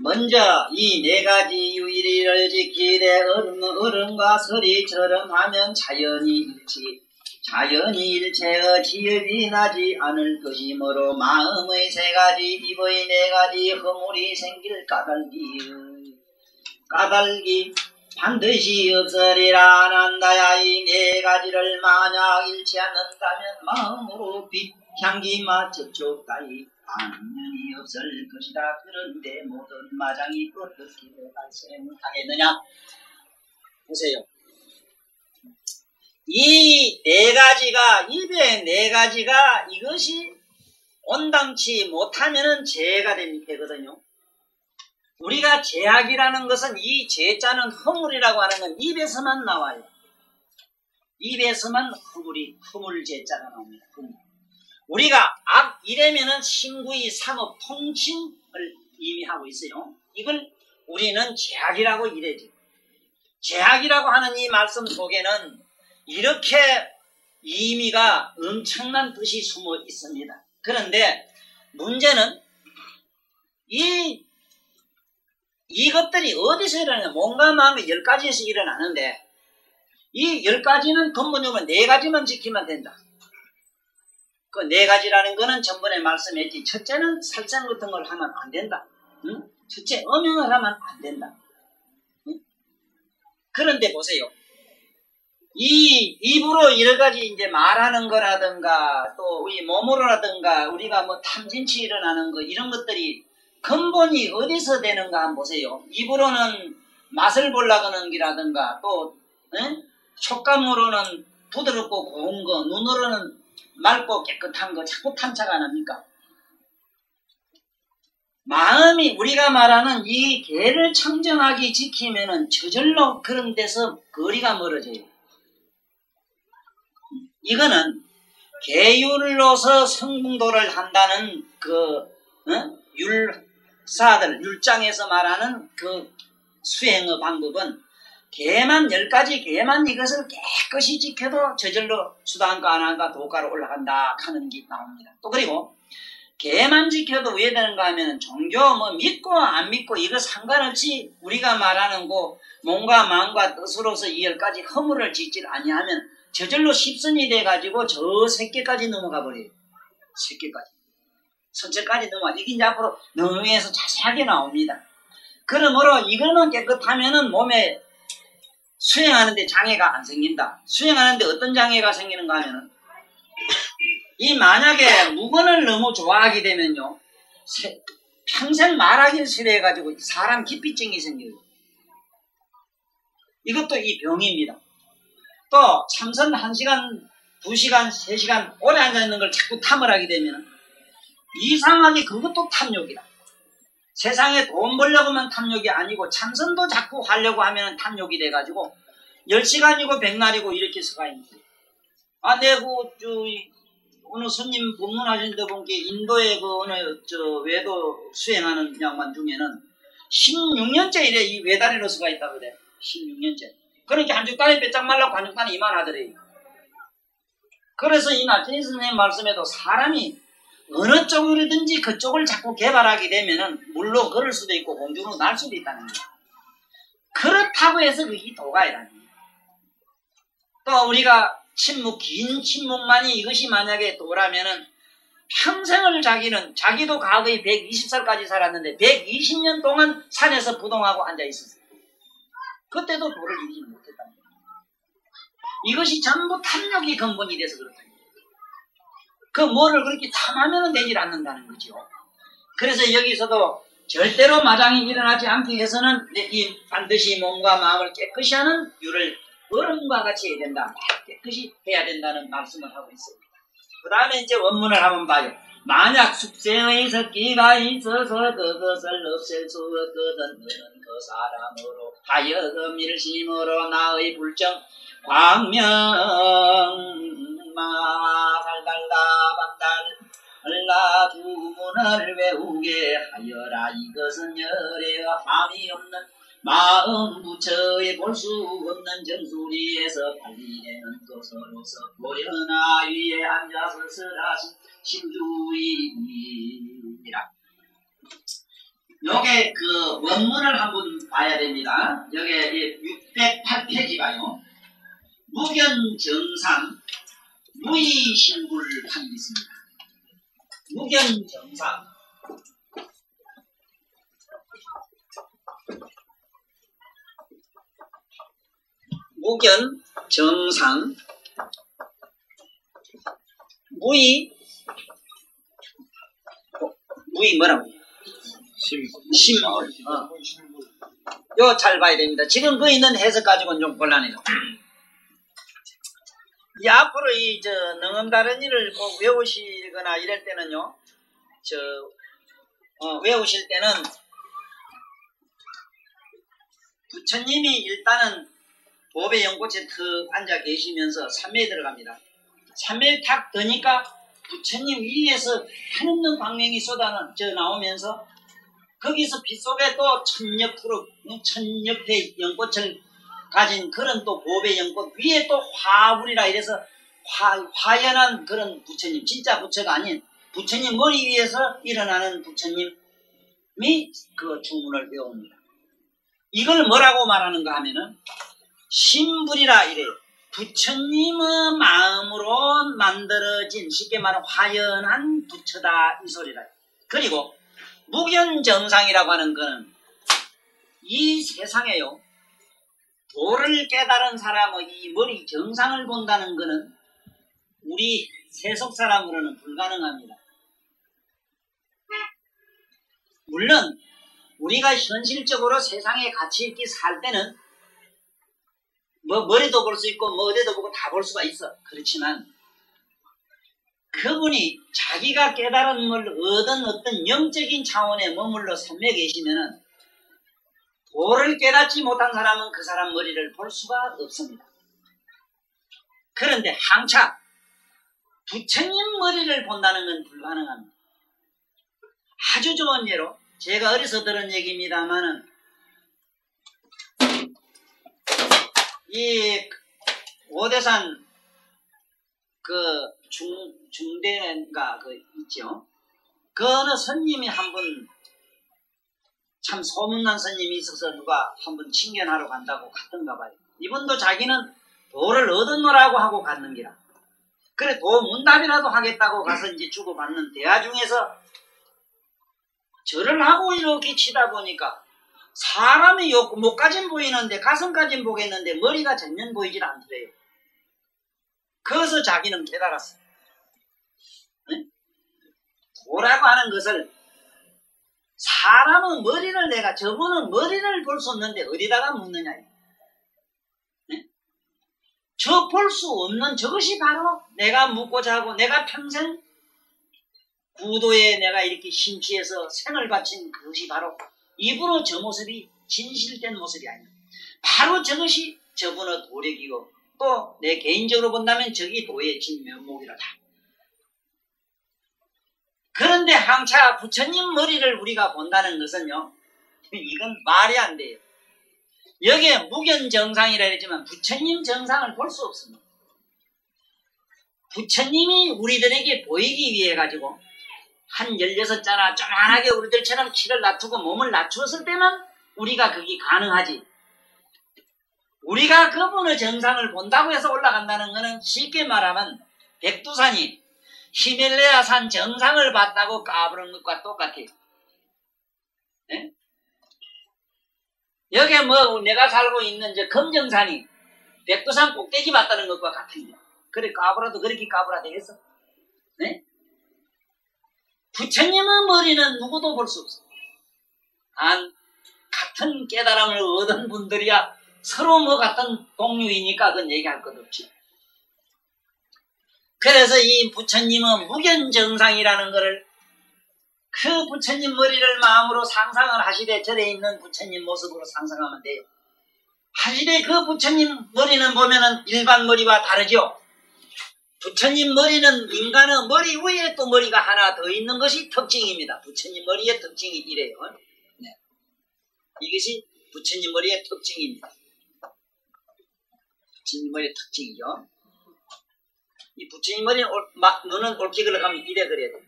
먼저 이 네 가지 유의를 지키되 어른과 서리처럼 하면 자연히 일체의 지엽이 나지 않을 것이므로 마음의 세 가지, 입의 네 가지 허물이 생길 까닭이 반드시 없으리라 난다야. 이 네 가지를 만약 잃지 않는다면 마음으로 빛, 향기마, 접촉 따위 안면이 없을 것이다. 그런데 모든 마장이 어떻게 발생하겠느냐? 보세요. 이 네 가지가, 입의 네 가지가 이것이 온당치 못하면은 죄가 되거든요. 우리가 죄악이라는 것은 이 죄자는 허물이라고 하는 건 입에서만 나와요. 입에서만 허물 죄자가 나옵니다. 허물. 우리가 악 이래면은 신구의 삼업 통칭을 의미하고 있어요. 이걸 우리는 죄악이라고 이래죠. 죄악이라고 하는 이 말씀 속에는 이렇게 의미가 엄청난 뜻이 숨어 있습니다. 그런데 문제는 이것들이 어디서 일어나냐? 몸과 마음의 10가지에서 일어나는데 이 10가지는 근본적으로 4가지만 지키면 된다. 그 4가지라는 거는 전번에 말씀했지. 첫째는 살상 같은 걸 하면 안 된다. 응? 첫째, 음행을 하면 안 된다. 응? 그런데 보세요. 이 입으로 여러 가지 이제 말하는 거라든가 또 우리 몸으로라든가 우리가 뭐 탐진치 일어나는 거 이런 것들이 근본이 어디서 되는가 한번 보세요. 입으로는 맛을 보려고 하는 기라든가 또 촉감으로는 부드럽고 고운 거, 눈으로는 맑고 깨끗한 거 자꾸 탐착 안 합니까? 마음이 우리가 말하는 이 계를 청정하게 지키면은 저절로 그런 데서 거리가 멀어져요. 이거는 계율로서 성공도를 한다는 율사들, 율장에서 말하는 그 수행의 방법은 계만 10가지 계만 이것을 깨끗이 지켜도 저절로 수단가 안한가 도가로 올라간다 하는 게 나옵니다. 또 그리고 계만 지켜도 왜 되는가 하면 종교 믿고 안 믿고 이거 상관없이 우리가 말하는 거 몸과 마음과 뜻으로서 이 10가지 허물을 짓질 아니하면 저절로 십선이 돼가지고 저 새끼까지 넘어가 버려요. 새끼까지. 선체까지 넘어가. 이게 이제 앞으로 능에서 자세하게 나옵니다. 그러므로 이거는 깨끗하면은 몸에 수행하는데 장애가 안 생긴다. 수행하는데 어떤 장애가 생기는가 하면은 이 만약에 무건을 너무 좋아하게 되면요. 평생 말하기를 싫어해가지고 사람 기피증이 생겨요. 이것도 이 병입니다. 또 참선 1시간, 2시간, 3시간 오래 앉아있는 걸 자꾸 탐을 하게 되면 이상하게 그것도 탐욕이다. 세상에 돈 벌려고만 탐욕이 아니고 참선도 자꾸 하려고 하면 탐욕이 돼가지고 10시간이고 100날이고 이렇게 서가 있는 거예요. 어느 스님 법문하신 데 보니까 인도의 외도 수행하는 양반 중에는 16년째 이래 이 외다리로 서가 있다고 그래. 16년째. 그러니까 한죽단에 빼짝 말라고 한죽단에 이만하더래요. 그래서 이 나천이 선생님 말씀에도 사람이 어느 쪽으로든지 그쪽을 자꾸 개발하게 되면은 물로 걸을 수도 있고 공중으로 날 수도 있다는 거예요. 그렇다고 해서 그게 도가이라는 거예요. 또 우리가 긴 침묵만이 이것이 만약에 도라면은 평생을 자기도 과거에 120살까지 살았는데 120년 동안 산에서 부동하고 앉아 있었어요. 그때도 도를 이루지 못했다는 거예요. 이것이 전부 탐욕이 근본이 돼서 그렇다는 거예요. 그 뭐를 그렇게 탐하면 되질 않는다는 거죠. 그래서 여기서도 절대로 마장이 일어나지 않기 위해서는 반드시 몸과 마음을 깨끗이 하는 율을 얼음과 같이 해야 된다. 깨끗이 해야 된다는 말씀을 하고 있습니다. 그 다음에 이제 원문을 한번 봐요. 만약 숙세의 습기가 있어서 그것을 없앨 수 없거든 너는 그 사람으로 하여금 일심으로 나의 불정 광명마 달달라 반달라 두 문을 외우게 하여라. 이것은 열애와 함이 없는 마음 부처에 볼 수 없는 정수리에서 발리되는 것으로서 고려나 위에 앉아서 설하신 신주이니라. 요게 그 원문을 한번 봐야 됩니다. 요게 608페이지 봐요. 무견정상 무의신불판이 있습니다. 무견정상 무견정상 무의 뭐라고? 심물. 요 잘 봐야 됩니다. 지금 그 있는 해석 가지고는 좀 곤란해요. 이 앞으로 능엄다른 일을 꼭 외우시거나 이럴 때는요, 외우실 때는 부처님이 일단은 법의 연꽃에 턱 앉아 계시면서 삼매에 들어갑니다. 삼매에 탁 드니까 부처님 위에서 한없는 광명이 나오면서 거기서 빛 속에 또 천옆의 연꽃을 가진 그런 또 법의 연꽃 위에 또 화불이라 이래서 화연한 그런 부처님, 진짜 부처가 아닌 부처님 머리 위에서 일어나는 부처님이 그 주문을 외웁니다. 이걸 뭐라고 말하는가 하면은 신불이라 이래요. 부처님의 마음으로 만들어진, 쉽게 말하면 화연한 부처다 이 소리라. 그리고 무견정상이라고 하는 거는 이 세상에요, 도를 깨달은 사람의 이 머리 정상을 본다는 거는 우리 세속 사람으로는 불가능합니다. 물론 우리가 현실적으로 세상에 같이 이렇게 살 때는 머리도 볼 수 있고 어디도 보고 다 볼 수가 있어. 그렇지만 그분이 자기가 깨달음을 얻은 어떤 영적인 차원에 머물러 삶에 계시면은 도를 깨닫지 못한 사람은 그 사람 머리를 볼 수가 없습니다. 그런데 항차 부처님 머리를 본다는 건 불가능합니다. 아주 좋은 예로 제가 어려서 들은 얘기입니다만은 이 오대산 그 중대인가 그 있죠. 그 어느 스님이 한 분 참 소문난 스님이 있어서 누가 한 번 친견하러 간다고 갔던가 봐요. 이분도 자기는 도를 얻었노라고 하고 갔는 기라. 그래 도 문답이라도 하겠다고 가서 이제 주고받는 대화 중에서 절을 하고 이렇게 치다 보니까 사람이 목까진 보이는데 가슴까진 보겠는데 머리가 전혀 보이질 않더래요. 그래서 자기는 깨달았어요. 네? 도라고 하는 것을 사람은 머리를 내가 저분은 머리를 볼 수 없는데 어디다가 묻느냐. 네? 저 볼 수 없는 저것이 바로 내가 묻고자 하고 내가 평생 구도에 내가 이렇게 심취해서 생을 바친 그것이 바로 입으로 저 모습이 진실된 모습이 아니야. 바로 저것이 저분의 도력이고 또 내 개인적으로 본다면 저기 도의 진면목이라다. 그런데 항차 부처님 머리를 우리가 본다는 것은요, 이건 말이 안 돼요. 여기에 무견정상이라 했지만 부처님 정상을 볼 수 없습니다. 부처님이 우리들에게 보이기 위해 가지고 한 16자나 쪼만하게 우리들처럼 키를 낮추고 몸을 낮추었을 때만 우리가 그게 가능하지. 우리가 그분의 정상을 본다고 해서 올라간다는 것은 쉽게 말하면 백두산이 히말라야산 정상을 봤다고 까부는 것과 똑같아요. 네? 여기에 뭐 내가 살고 있는 저 금정산이 백두산 꼭대기 봤다는 것과 같습니다. 그래 까부라도 그렇게 까부라 되겠어? 네? 부처님의 머리는 누구도 볼 수 없어. 단 같은 깨달음을 얻은 분들이야 서로 뭐 같은 동료이니까 그건 얘기할 것 없지. 그래서 이 부처님은 무견정상이라는 것을 그 부처님 머리를 마음으로 상상을 하시되 절에 있는 부처님 모습으로 상상하면 돼요. 하시되 그 부처님 머리는 보면은 일반 머리와 다르죠. 부처님 머리는 인간의 머리 위에 또 머리가 하나 더 있는 것이 특징입니다. 부처님 머리의 특징이 이래요. 네. 이것이 부처님 머리의 특징입니다. 부처님 머리의 특징이죠. 이 부처님 머리는 눈은 옳게 걸어가면 이래 그래야 돼.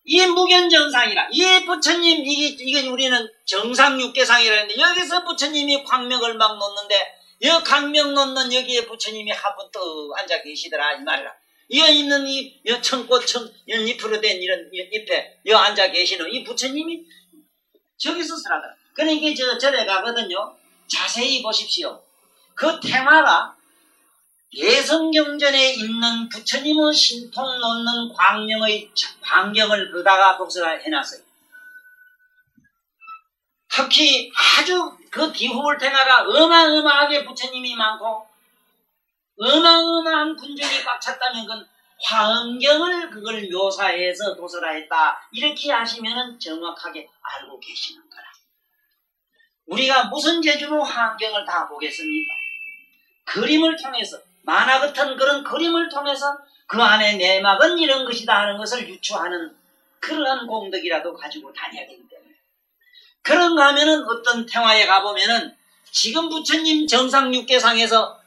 이 무견정상이라 이 부처님 이게 우리는 정상육계상이라는데 여기서 부처님이 광명을 막 놓는데 이 광명 놓는 여기에 부처님이 한 분 또 앉아 계시더라 이 말이라. 여기 있는 이 청꽃 잎으로 된 이런 잎에 여기 앉아 계시는 이 부처님이 저기서 살아더라. 그러니까 저 절에 가거든요. 자세히 보십시오. 그 태화가 예성경전에 있는 부처님의 신통 놓는 광명의 광경을 그다가 복사를 해놨어요. 특히 아주 그 뒤후울 태화가 어마어마하게 부처님이 많고 어마어마한 군중이 꽉 찼다면 그건 화엄경을 그걸 묘사해서 도설하였다. 이렇게 하시면은 정확하게 알고 계시는 거라. 우리가 무슨 재주로 화엄경을 다 보겠습니까? 그림을 통해서 만화 같은 그런 그림을 통해서 그 안에 내막은 이런 것이다 하는 것을 유추하는 그러한 공덕이라도 가지고 다녀야 되기 때문에 그런가 하면은 어떤 태화에 가보면은 지금 부처님 정상육계상에서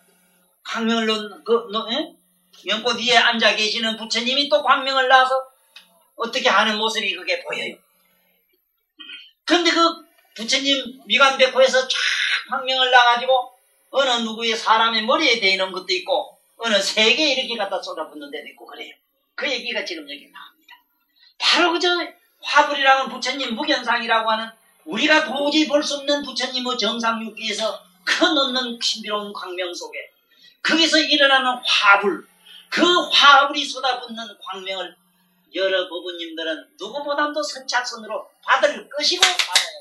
광명을 놓은 연꽃 위에 앉아 계시는 부처님이 또 광명을 놔서 어떻게 하는 모습이 그게 보여요. 그런데 그 부처님 미관백호에서 쫙 광명을 놔가지고 어느 누구의 사람의 머리에 대는 것도 있고 어느 세계에 이렇게 갖다 쏟아붓는 데도 있고 그래요. 그 얘기가 지금 여기 나옵니다. 바로 그저 화불이라는 부처님 무견상이라고 하는 우리가 도저히 볼 수 없는 부처님의 정상육기에서 그 놓는 신비로운 광명 속에 거기서 일어나는 화불, 그 화불이 쏟아붓는 광명을 여러 부부님들은 누구보다도 선착순으로 받을 것이고 받아요.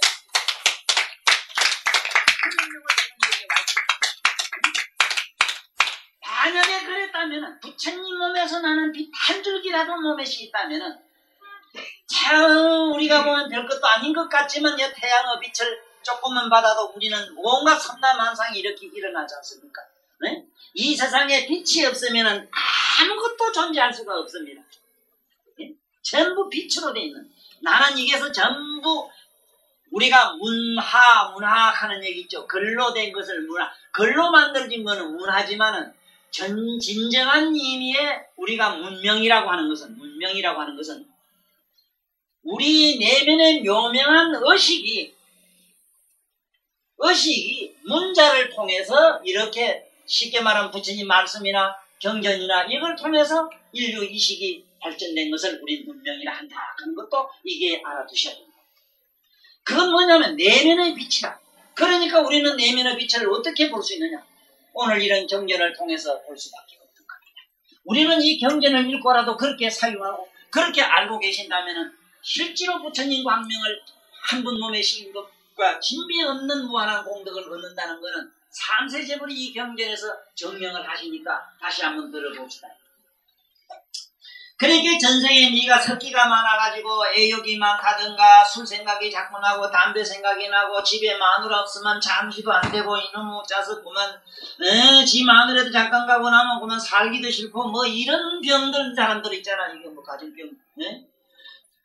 만약에 그랬다면 부처님 몸에서 나는 빛 한 줄기라도 몸에 있다면 참 우리가 보면 별것도 아닌 것 같지만 태양의 빛을 조금만 받아도 우리는 온갖 삼라만상이 이렇게 일어나지 않습니까? 네? 이 세상에 빛이 없으면 아무것도 존재할 수가 없습니다. 네? 전부 빛으로 되어 있는, 나는 이게서 전부 우리가 문학하는 얘기 있죠. 글로 된 것을 문화, 글로 만들어진 것은 문화지만은 진정한 의미의 우리가 문명이라고 하는 것은 우리 내면의 묘명한 의식이 문자를 통해서 이렇게 쉽게 말하면 부처님 말씀이나 경전이나 이걸 통해서 인류 의식이 발전된 것을 우리 문명이라 한다 하는 것도 이게 알아두셔야 됩니다. 그건 뭐냐면 내면의 빛이다. 그러니까 우리는 내면의 빛을 어떻게 볼 수 있느냐? 오늘 이런 경전을 통해서 볼 수밖에 없는 겁니다. 우리는 이 경전을 읽고라도 그렇게 사유하고 그렇게 알고 계신다면 실제로 부처님 광명을 한 분 몸에 씌운 것과 진비 없는 무한한 공덕을 얻는다는 것은 삼세제불이 이 경전에서 증명을 하시니까 다시 한번 들어봅시다. 그러니까 전생에 네가 석기가 많아가지고 애욕이 많다든가 술 생각이 자꾸 나고 담배 생각이 나고 집에 마누라 없으면 잠시도 안 되고 이놈 못 짜서 그만 지 마누라도 잠깐 가고 나면 그만 살기도 싫고 뭐 이런 병들 사람들 있잖아. 이게 뭐 가정병.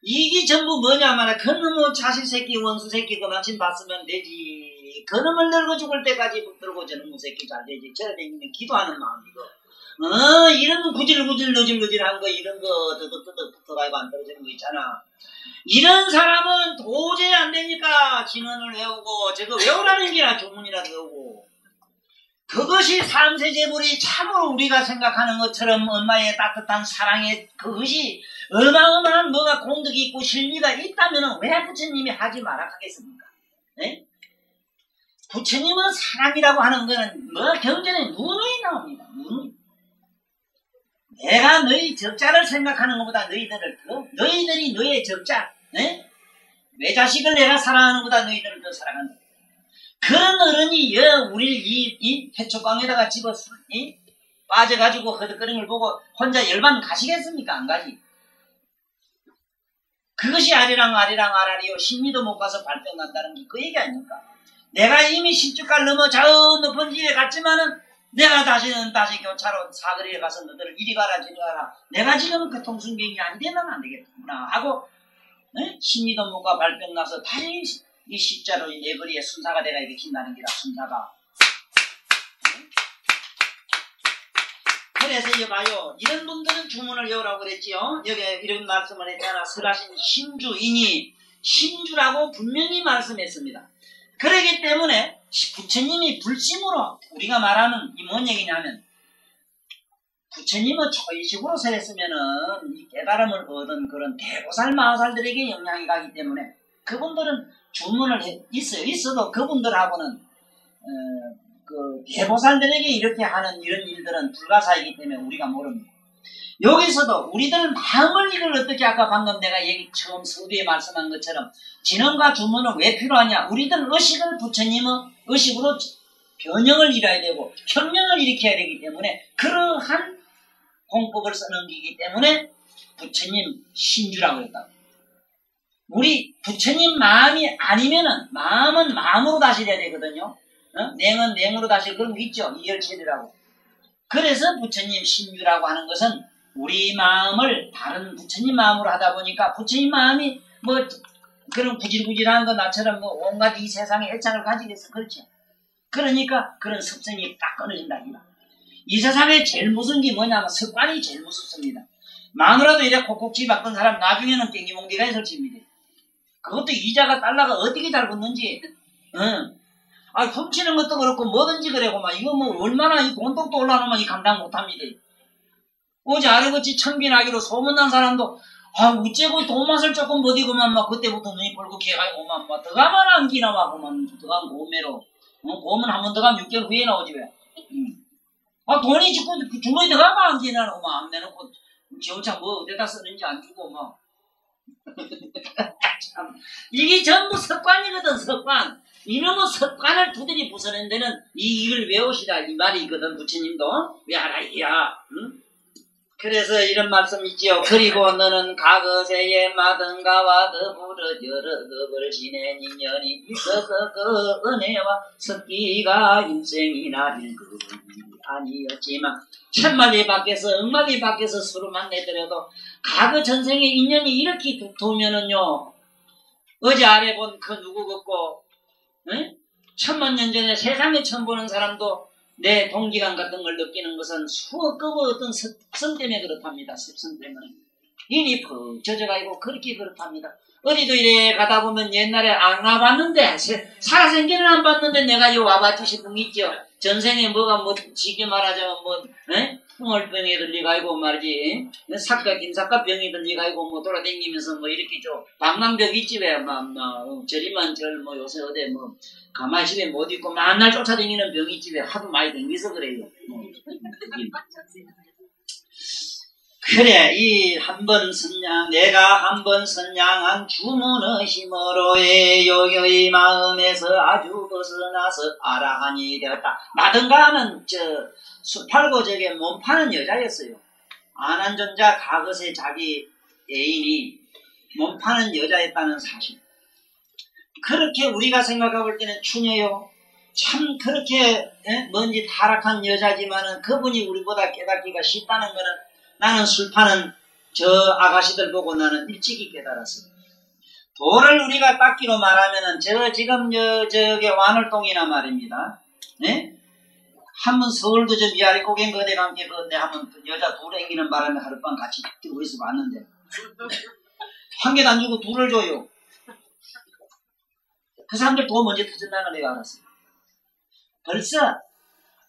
이게 전부 뭐냐면 그놈의 자식 새끼 원수 새끼 그만큼 봤으면 되지. 그놈을 늙어 죽을 때까지 붙들고 저놈의 새끼 잘 되지. 저래 되면 기도하는 마음이고 이런 구질구질한 거 이런 거 뜨덕뜨덕 붙어가지고 안 떨어지는 거 있잖아. 이런 사람은 도저히 안 되니까 진언을 외우고 저거 외우라는 게라 조문이라도 외우고 그것이 삼세제불이 참으로 우리가 생각하는 것처럼 엄마의 따뜻한 사랑에 그것이 어마어마한 뭐가 공덕이 있고 실리가 있다면 왜 부처님이 하지 마라 하겠습니까? 네? 부처님은 사랑이라고 하는 거는 뭐 경전에 누누이 나옵니다. 누누이. 내가 너희 적자를 생각하는 것보다 너희들이 너의 적자, 네? 내 자식을 내가 사랑하는 것보다 너희들을 더 사랑한다. 그런 어른이 우리를 이 태초광에다가 집어서 빠져가지고 허덕거리는 걸 보고 혼자 열반 가시겠습니까? 안 가지. 그것이 아리랑 아라리요 신미도 못 가서 발병 난다는 게 그 얘기 아닙니까? 내가 이미 10주까지 넘어 저 높은 집에 갔지만은 내가 다시 교차로 사거리에 가서 너희들 이리 가라 저리 가라. 내가 지금 교통순경이 안 되면 안 되겠구나 하고 신미도 못 가 발병 나서 다시 이 십자로 이 내거리에 순사가 내가 계신다는 게라 순사가. 그래서 이거 봐요. 이런 분들은 주문을 외우라고 그랬지요. 여기 이런 말씀을 했잖아. 설하신 신주이니 신주라고 분명히 말씀했습니다. 그러기 때문에 부처님이 불심으로 우리가 말하는 이 뭔 얘기냐면 부처님은 초이식으로 설했으면은 이 깨달음을 얻은 그런 대보살 마하살들에게 영향이 가기 때문에 그분들은 주문을 있어도 그분들하고는 그 대보살들에게 이렇게 하는 이런 일들은 불가사이기 때문에 우리가 모릅니다. 여기서도 우리들은 마음을 이걸 어떻게 아까 방금 내가 처음 서두에 말씀한 것처럼 진언과 주문은 왜 필요하냐? 우리들 의식을 부처님의 의식으로 변형을 이뤄야 되고 혁명을 일으켜야 되기 때문에 그러한 공법을 써넘기기 때문에 부처님 신주라고 했다고. 우리 부처님 마음이 아니면은 마음은 마음으로 다스려야 되거든요. 냉은 냉으로 다스려 그런 거 있죠. 이열체리라고. 그래서 부처님 신주라고 하는 것은 우리 마음을 다른 부처님 마음으로 하다 보니까 부처님 마음이 뭐 그런 구질구질한 거 나처럼 뭐 온갖 이 세상에 애착을 가지겠어. 그렇죠. 그러니까 그런 습성이 딱 끊어진다. 이 세상에 제일 무서운 게 뭐냐면 습관이 제일 무섭습니다. 마누라도 이래 콕콕지 바꾼 사람 나중에는 깽기몽디가 있을지입니다. 그것도 이자가 달러가 어떻게 잘 붙는지 훔치는 것도 그렇고 뭐든지 그래고 막 이거 뭐 얼마나 이 돈독도 올라오면 이 감당 못합니다. 어제 아래같이 천빈하기로 소문난 사람도 어째고 돈맛을 조금 버디고만 막 그때부터 눈이 벌겋게 해가지고 막 더가만 안기나 막 그만 더가면 고매로 고면 한 번 더가면 6개월 후에 나오지 왜? 돈이 자꾸 주머니 더가면 안기나 막 안 내놓고 지원차 뭐 어디다 쓰는지 안 주고 막 참 이게 전부 습관이거든. 습관. 이놈의 습관을 두드리 부숴낸 데는 이걸 외우시라 이 말이거든. 부처님도 왜 알아 이야. 응? 그래서 이런 말씀 있지요. 그리고 너는 과거세에 마등가와 더불어 여러 급을 지낸 인연이 있어서 그 은혜와 섞기가 일생이나 일급은 아니었지만 천마리 밖에서 억마리 밖에서 서로만 내더라도 과거 전생의 인연이 이렇게 두면은요, 어제 아래 본 그 누구 같고, 응? 천만 년 전에 세상에 처음 보는 사람도 내 동기감 같은 걸 느끼는 것은 수억 급의 어떤 습성 때문에 그렇답니다. 습성 때문에. 인이 푹 젖어가지고 그렇게 그렇답니다. 어디도 이래 가다 보면 옛날에 안 와봤는데, 살아생전은 안 봤는데 내가 이 와봤지 싶은 게 있죠. 전생에 뭐가 뭐, 지게 말하자면 뭐, 풍월병이 들리가지고 말이지, 김삿갓 병이 들리가지고 뭐 돌아다니면서 뭐 이렇게 좀, 방랑벽 있지 왜, 저리만 뭐 요새 어디 뭐, 가만히 집에 못 있고 만날 쫓아다니는 병이 있지 왜 하도 많이 댕겨서 그래요. 그래, 이 한 번 선양, 내가 한 번 선양한 주문의 힘으로의 요요의 마음에서 아주 벗어나서 아라한이 되었다. 마등가는 수팔고 저게 몸 파는 여자였어요. 안한존자 가것에 자기 애인이 몸 파는 여자였다는 사실. 그렇게 우리가 생각해 볼 때는 추녀요. 참 그렇게 먼지 타락한 여자지만은 그분이 우리보다 깨닫기가 쉽다는 거는 나는 술 파는 저 아가씨들 보고 나는 일찍이 깨달았어요. 도를 우리가 닦기로 말하면은 지금 저게 완월동이나 말입니다. 네? 한번 서울도 저 미아리 고갱 거대 함께 그런데 한번 그 여자 둘 앵기는 바람에 하룻밤 같이 뛰고 있어 봤는데 한 개도 안 주고 둘을 줘요. 그 사람들 더 먼저 터졌다는 걸 내가 알았어요. 벌써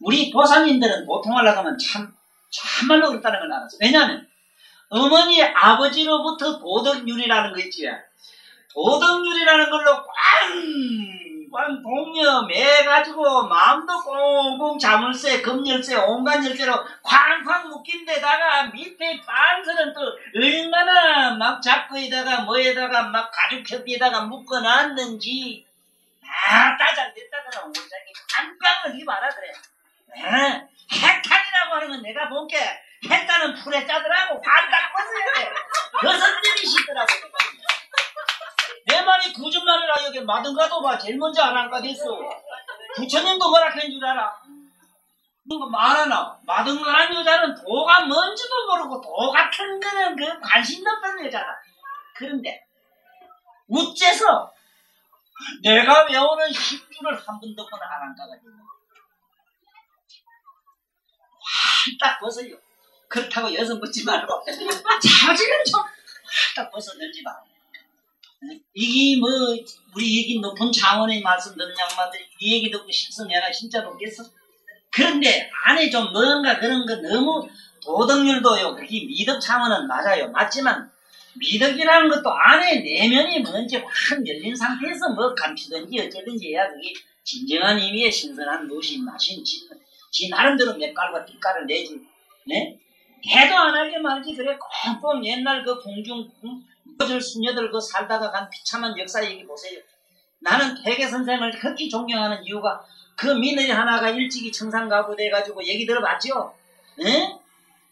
우리 보살님들은 보통 하려고 하면 참말로 그렇다는 걸 알았어요. 왜냐하면 어머니 아버지로부터 도덕률이라는 거 있지. 도덕률이라는 걸로 꽝 동념해가지고 마음도 꽁꽁 자물쇠 금열쇠 온갖 열쇠로 쾅쾅 묶인 데다가 밑에 반선은 또 얼마나 막 잡고에다가 뭐에다가 막 가죽협에다가 묶어놨는지 따장 됐다거나 원장이 꽝꽝을 입어라 그래. 핵탄이라고 하는 건 내가 본게 핵탄은 풀에 짜더라고 반딱 벗어야 돼. 여성들이 싫더라고. 내 말이 거짓말을 하여 여기 마등가도 봐. 제일 먼저 알아가 됐어. 부처님도 뭐라 그런 줄 알아. 그거 말하나. 마등가란 여자는 도가 뭔지도 모르고 도 같은 거는 그 관심도 없는 여자다. 그런데 우째서 내가 외우는 힘줄을 한 번 듣고는 알아가가 되는 딱 벗어요. 그렇다고 여성 벗지 말고 자지는 좀 딱 벗어들지 마. 이게 뭐 우리 얘기 높은 차원의 말씀 듣는 양반들이 이 얘기 듣고 싶어 내가 진짜 돕겠어? 그런데 안에 좀 뭔가 그런 거 너무 도덕률도요. 그게 미덕 차원은 맞아요. 맞지만 미덕이라는 것도 안에 내면이 뭔지 확 열린 상태에서 뭐 감추든지 어쩌든지 해야 그게 진정한 의미의 신선한 무엇이 맛인 지 나름대로 맷깔과 빛깔을 내지. 네? 해도 안 하게 말지 그래 꽁꽁 옛날 그 공중 여절 수녀들 그 살다가 간 비참한 역사 얘기 보세요. 나는 퇴계 선생을 그렇게 존경하는 이유가 그 며느리 하나가 일찍이 청산가부 돼가지고 얘기 들어봤죠? 에?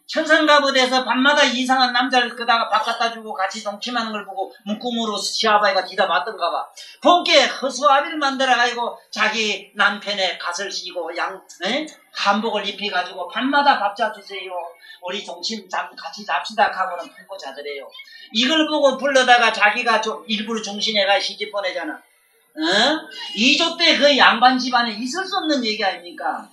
청산가부돼서 밤마다 이상한 남자를 끄다가 밥 갖다 주고 같이 동침하는 걸 보고 문구으로 시아바이가 뒤다 맞던가 봐. 본께 허수아비를 만들어가지고 자기 남편의 갓을 씌고 한복을 입혀가지고 밤마다 밥 짜주세요. 우리 동침 같이 잡시다 하고는 풀고 자더래요. 이걸 보고 불러다가 자기가 좀 일부러 정신해가 시집 보내잖아. 이조 때 그 양반 집안에 있을 수 없는 얘기 아닙니까?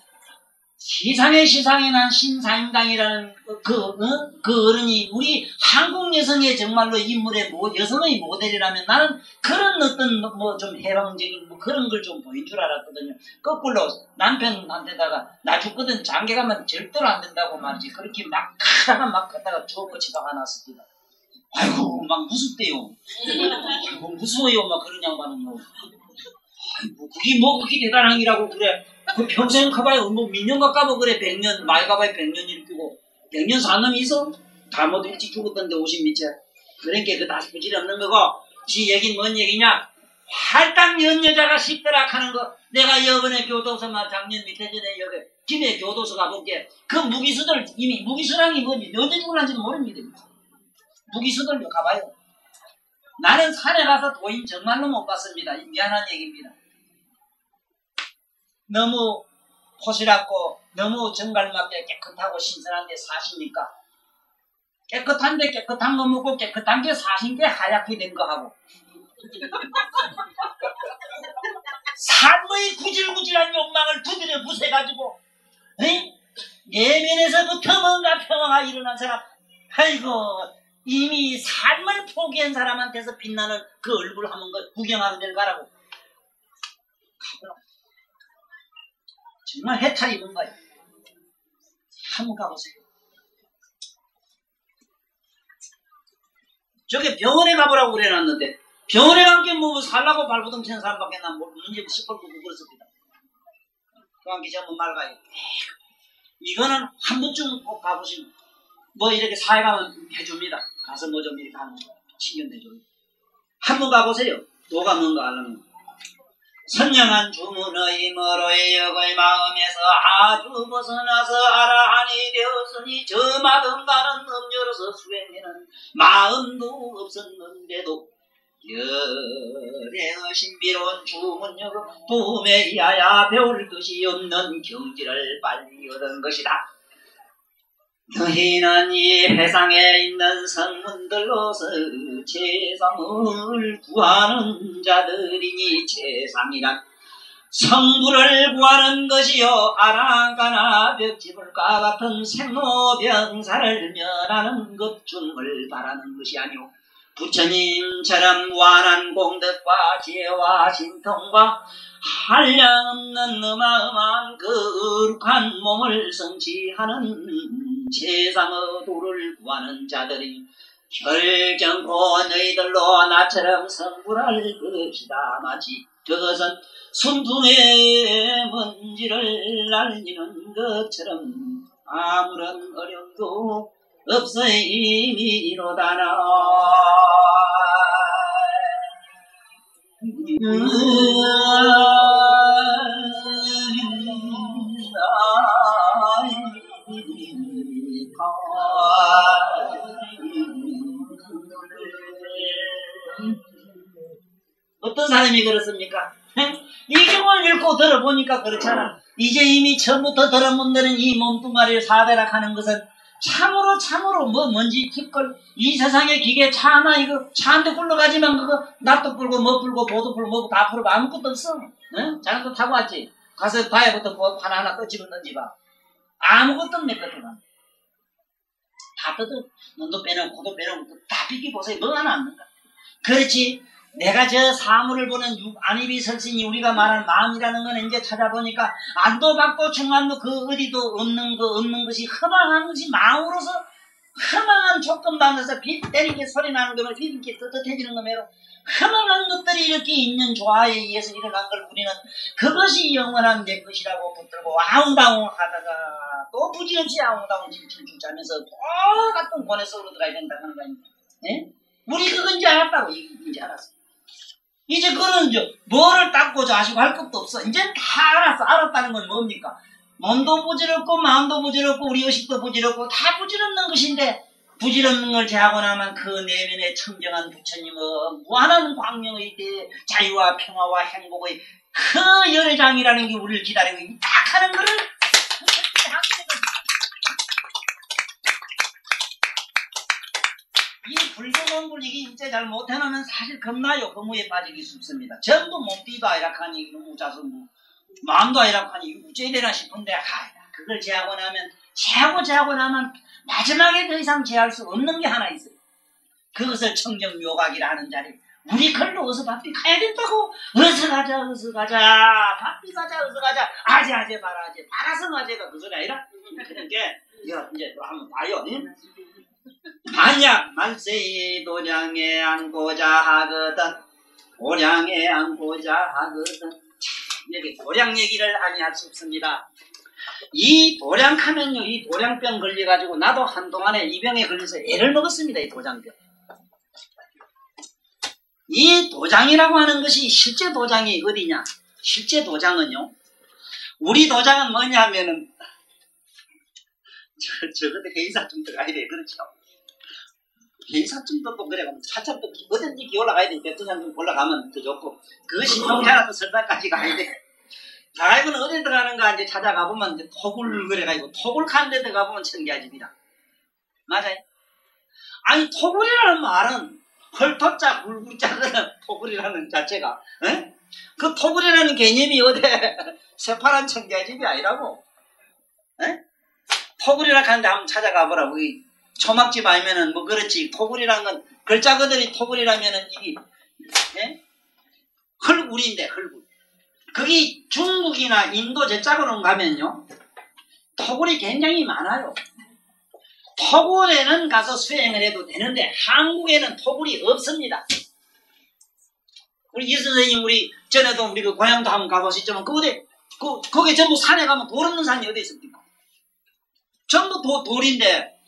시상에 난 신사임당이라는 그 어른이 우리 한국 여성의 정말로 인물의 여성의 모델이라면 나는 그런 어떤 뭐 좀 해방적인 뭐 그런 걸 좀 보인 줄 알았거든요. 거꾸로 남편한테다가 나 죽거든 장계 가면 절대로 안 된다고 말이지. 그렇게 막 갖다가 주워거치다 화났습니다. 아이고 막 무섭대요. 아이고 무서워요 막 그런 양반은 뭐. 아이고 그게 뭐 그렇게 대단한 일이라고 그래. 그 평생 가봐야 뭐 민년 가까워 그래. 100년 많이 가봐야 100년 일끼고 100년 산 놈이 있어? 다 모두 일찍 죽었던데 50미터. 그러니까 그 다시 부질이 없는 거고 지 얘기는 뭔 얘기냐? 활딱 연 여자가 씹더락 하는 거, 내가 이번에 교도소만 작년 밑에 전에 여기 김해 교도소 가볼게. 그 무기수들 이미 무기수랑이 뭔지 언제 죽을란지도 모릅니다. 무기수들도 가봐요. 나는 산에 가서 도인 정말로 못 봤습니다. 미안한 얘기입니다. 너무 포시랍고 너무 정갈맞게 깨끗하고 신선한 데 사시니까 깨끗한데 깨끗한 거 먹고 깨끗한 게 사신 게 하얗게 된 거 하고 삶의 구질구질한 욕망을 두드려 부숴가지고 내면에서부터 뭔가 평화가 일어난 사람, 아이고 이미 삶을 포기한 사람한테서 빛나는 그 얼굴 한번 구경하는 데를 가라고. 정말 해탈이 뭔가요? 한번 가보세요. 저게 병원에 가보라고 그래놨는데 병원에 간 게 뭐 살라고 발부둥 치는 사람밖에 난 문제 시뻘겋고 그렇습니다. 그 한 게 전부 맑아요. 이거는 한 번쯤 꼭 가보시면 뭐 이렇게 사회가면 해줍니다. 가서 뭐 좀 이렇게 하는 거 신경 내줘요. 한번 가보세요. 뭐가 뭔가 알라면. 선량한 주문의 머로의 역의 마음에서 아주 벗어나서 아라하니 되었으니 저마다 가는 음료로서 수행에는 마음도 없었는데도 열의 신비로운 주문역은 도움에 이하야 배울 것이 없는 경지를 빨리 얻은 것이다. 너희는 이 세상에 있는 성문들로서 재상을 구하는 자들이니 재상이란 성부를 구하는 것이요 아랑가나 벽지불과 같은 생로병사를 면하는 것 중을 바라는 것이 아니오 부처님처럼 무한한 공덕과 지혜와 신통과 한량없는 어마어마한 거룩한 몸을 성취하는 세상의 도를 구하는 자들이 결정코 너희들로 나처럼 성불할 것이다. 마치 저것은 순풍의 먼지를 날리는 것처럼 아무런 어려움도 없어이미로다나. 어떤 사람이 그렇습니까? 이 경을 읽고 들어보니까 그렇잖아. 이제 이미 처음부터 들은 분들은 이 몸뚱아리를 사대락하는 것은 참으로 뭔지 팁걸 이 세상의 기계 차 하나 이거 차 한 대 굴러가지만 그거 납도 풀고 뭐 풀고 보도 풀고 뭐 다 풀고 아무것도 없어. 응? 자네도 타고 왔지? 가서 바에부터 뭐 하나하나 꺼집었는지 봐. 아무것도 없네 끝에만. 다 뜯어. 눈도 빼놓고 코도 빼놓고 다 비기 보세요. 뭐 하나 없는가? 그렇지. 내가 저 사물을 보는 안입이 설신이 우리가 말하는 마음이라는 건 이제 찾아보니까 안도 받고 중안도 그 어디도 없는 것이 허망한 것이 마음으로서 허망한 조건반에서 빛 때리게 소리 나는 거면 빛이 뜨뜻해지는 거매로 허망한 것들이 이렇게 있는 조화에 의해서 일어난 걸 우리는 그것이 영원한 내 것이라고 붙들고 아웅다웅 하다가 또 부질없이 아웅다웅 질질주자면서 똑같은 권에 썩으로 들어야 된다는 거 아닙니까? 예? 우리 그건지 알았다고 이제 알았어. 이제 그런 뭐를 닦고자 하시고 할 것도 없어. 이제 다 알았어. 알았다는 건 뭡니까? 몸도 부질없고 마음도 부질없고 우리 의식도 부질없고 다 부질없는 것인데 부질없는 걸 제하고 나면 그 내면에 청정한 부처님의 무한한 광명의 자유와 평화와 행복의 그 열애장이라는 게 우리를 기다리고 딱 하는 거를 이 불교 공부를 이게 이제 잘 못해놓으면 사실 겁나요. 거무에 빠지기 쉽습니다. 전부 몸띠도 아이락하니 우자서 마음도 아이락하니 우째야 되나 싶은데 그걸 제하고 나면 마지막에 더 이상 제할 수 없는 게 하나 있어요. 그것을 청정묘각이라는 자리. 우리 글로 어서 바삐 가야 된다고. 어서 가자 바삐 가자 어서 가자 아재 바라성 아재가 그 소리 아니라 그러니까 이제 또 한번 봐요. 만약 말세이 도량에 앉고자 하거든 도량에 앉고자 하거든. 여기 도량 얘기를 아니할 수 없습니다. 이 도량하면요 이 도량병 걸려가지고 나도 한동안에 이 병에 걸려서 애를 먹었습니다. 이 도량병. 이 도장이라고 하는 것이 실제 도장이 어디냐? 실제 도장은요, 우리 도장은 뭐냐 하면은, 저것도 회의사쯤 들어가야 돼. 그렇죠? 회의사쯤도 또 그래. 차차 또 어딘지 기 올라가야 돼. 백두산 좀 올라가면 더 좋고. 그 신동태라도 설산까지 가야 돼. 가이브는 어디 들어가는가 이제 찾아가 보면 이제 토굴 그래가지고 토굴 가는 데 들어가 보면 청계아집이다. 맞아요? 아니, 토굴이라는 말은 헐토자 굴굴자거든. 토굴이라는 자체가. 에? 그 토굴이라는 개념이 어디 새파란 청계아집이 아니라고. 에? 토굴이라 하는데 한번 찾아가 보라고. 초막집 아니면은 뭐 그렇지. 토굴이라는 건 글자 그대로 토굴이라면은 이게 예? 헐굴인데 헐굴. 거기 중국이나 인도 저쪽으로 가면요, 토굴이 굉장히 많아요. 토굴에는 가서 수행을 해도 되는데 한국에는 토굴이 없습니다. 우리 이 선생님 우리 전에도 우리 그 고향도 한번 가보셨지만 거기 전부 산에 가면 돌 없는 산이 어디 있습니까? 전부 돌인데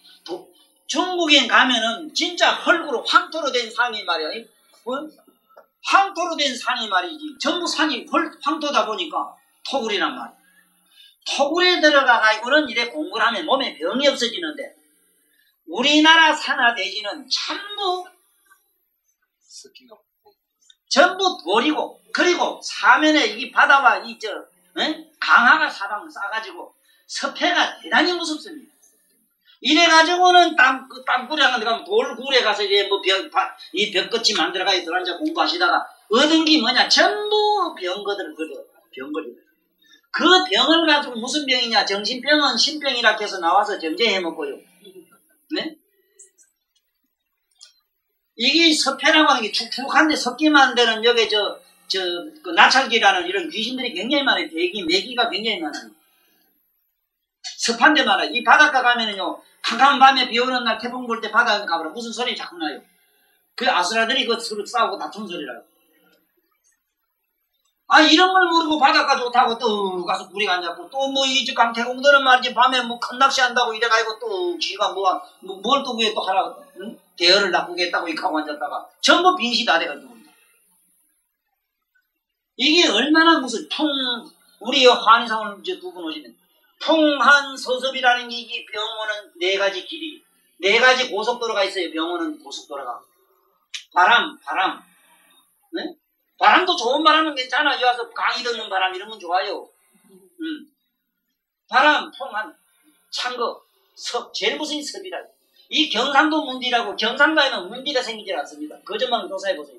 중국인 가면은 진짜 헐구로 황토로 된 산이 말이야. 황토로 된 산이 말이지. 전부 산이 황토다 보니까 토굴이란 말이야. 토굴에 들어가가지고는 이래 공부를 하면 몸에 병이 없어지는데, 우리나라 산하 대지는 전부 돌이고, 그리고 사면에 이 바다와 강하가 사방 싸가지고 섭해가 대단히 무섭습니다. 이래가지고는 땅굴에 가면 돌굴에 가서 이제 이 벽끝이 만들어가지고 들어앉아 공부하시다가 얻은 게 뭐냐? 전부 병거들, 병거리. 그 병을 가지고 무슨 병이냐? 정신병은 신병이라 해서 나와서 정제해 먹고요. 네? 이게 섭해라고 하는 게 축축한데 섭기만 되는 여기 그 나찰기라는 이런 귀신들이 굉장히 많아요. 메기가 굉장히 많아요. 습한 데 많아요. 이 바닷가 가면은요, 캄캄한 밤에 비 오는 날 태풍 불 때 바닷가 가보라. 무슨 소리 자꾸 나요? 그 아수라들이 그 서로 싸우고 다투는 소리라고. 아, 이런 걸 모르고 바닷가 좋다고 또 가서 구리 앉았고, 또 뭐 이 집 강태공들은 말이지 밤에 뭐 큰 낚시 한다고 이래가지고 또 지가 뭘 또 그게 또 하라고, 응? 대열을 낚고겠다고 이렇게 하고 앉았다가 전부 빙시 다 돼가지고. 이게 얼마나 무슨 우리 한의상을 이제 두 분 오시면 풍한서섭이라는 게 이게 병원은 4가지 길이, 4가지 고속도로가 있어요. 병원은 고속도로가. 바람, 네? 바람도 좋은 바람은 괜찮아. 여기 와서 강의 듣는 바람 이런 건 좋아요. 바람, 풍한, 창거, 섭, 제일 무슨 섭이라. 이 경상도 문디라고, 경상도에는 문디가 생기지 않습니다. 그것만 조사해보세요.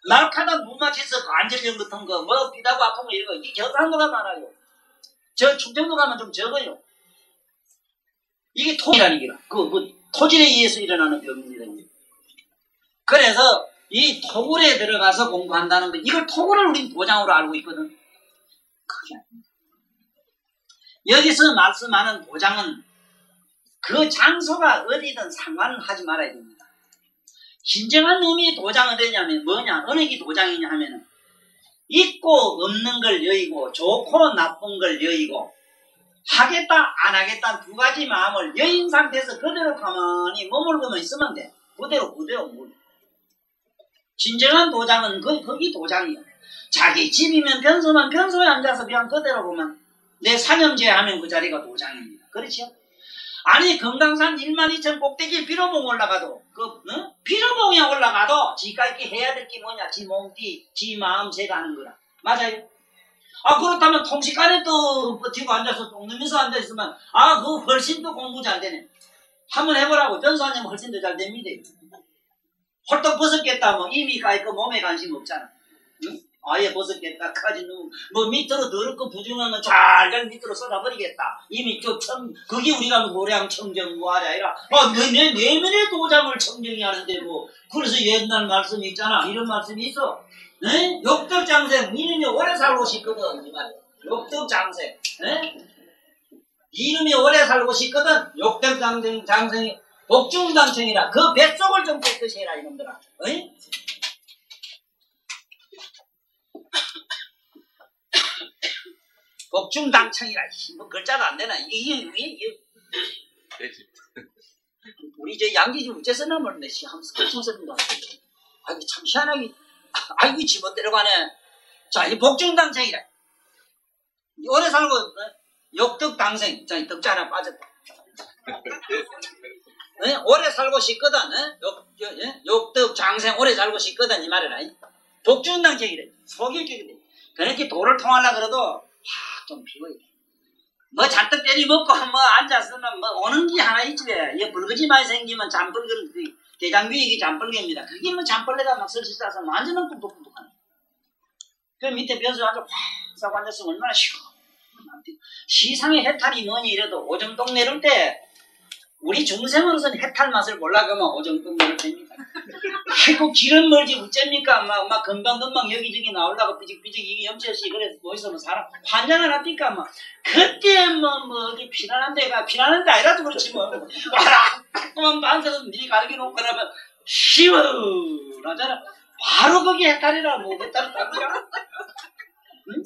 날카다 못 맞춰서 관절염 같은 거, 뭐 비다고 아픈 거 이런 거, 이 경상도가 많아요. 저 충청도 가면 좀 적어요. 이게 토지라는 게라. 토질에 의해서 일어나는 병입니다. 그래서 이 토굴에 들어가서 공부한다는 거, 이걸 토굴을 우린 도장으로 알고 있거든. 그게 아닙니다. 여기서 말씀하는 도장은 그 장소가 어디든 상관하지 말아야 됩니다. 진정한 놈이 도장은 되냐면 뭐냐? 어느 게 도장이냐 하면은 있고 없는 걸 여의고 좋고 나쁜 걸 여의고 하겠다 안 하겠다 2가지 마음을 여인 상태에서 그대로 가만히 머물고만 있으면 돼. 그대로 진정한 도장은 거기 도장이야. 자기 집이면 변소에 앉아서 그냥 그대로 보면 내 사념제 하면 그 자리가 도장입니다. 그렇죠? 아니 금강산 12,000 꼭대기 비로봉 올라가도 비로봉에 올라가도 지가 이렇게 해야 될 게 뭐냐? 지 몸띠, 지 마음새가 하는 거라. 맞아요? 아 그렇다면 통식간에 또 버티고 앉아서 똥누면서 앉아있으면 그거 훨씬 더 공부 잘 되네. 한번 해보라고. 변소하면 훨씬 더 잘 됩니다. 홀떡 벗었겠다 뭐 이미 그 몸에 관심 없잖아. 응? 아예 벗었겠다. 뭐 밑으로 더럽고 부중하면 잘 밑으로 쏟아버리겠다. 이미 그게 우리가 모량 청정 뭐하자 아니라 내 내면의 도장을 청정이 하는데 뭐 그래서 옛날 말씀이 있잖아. 이런 말씀이 있어. 네? 욕덕장생 이름이 오래 살고 싶거든. 이 말이야. 욕덕장생. 네? 이름이 오래 살고 싶거든. 욕덕장생이 복중장생이라 그 뱃속을 좀 깨끗이 해라 이놈들아. 어이? 복중당청이라 뭐 글자도 안 되나 이게 우리 저 양지지 우째서나 모르네. 하면서 교통선입니다. 아이고, 참 희한하게, 아이고, 지멋대로 가네. 자, 이 복중당생이라. 오래 살고, 욕덕당생. 자, 이 덕자 하나 빠졌다. 오래 살고 싶거든. 욕덕장생 오래 살고 싶거든. 이 말이라. 복중당생이래. 속일 게 그래. 그렇게 도를 통하려고 그래도, 좀 비워야 돼. 뭐 잔뜩 때리 먹고 뭐 앉았으면 뭐 오는 게 하나 있지 왜. 이 붉은지 많이 생기면 잠벌개, 대장귀 이게 잠벌개입니다. 그게 뭐 잠벌레가 막 설치 싸서 완전히 뚝뚝뚝하네. 그 밑에 벼슬 아주 확 싸고 앉았으면 얼마나 시원한데. 시상의 해탈이 뭐니 이래도 오정동 내릴 때 우리 중생으로서는 해탈 맛을 몰라 그러면 오정동 내릴 때입니다. 아이고 길은 멀지 어쩝니까. 막 금방금방 여기저기 나오려고 삐직삐직 이게 염치없이 그래서 뭐 있으면 사람 환장을 합니까. 막 그때 뭐 어디 피난한 데가 피난한 데 아니라도 그렇지 뭐. 와라 조그만 반석은 미리 가르쳐 놓고 그러면 시원하잖아. 바로 거기 해탈이라 뭐 해탈을 딴 거야. 응?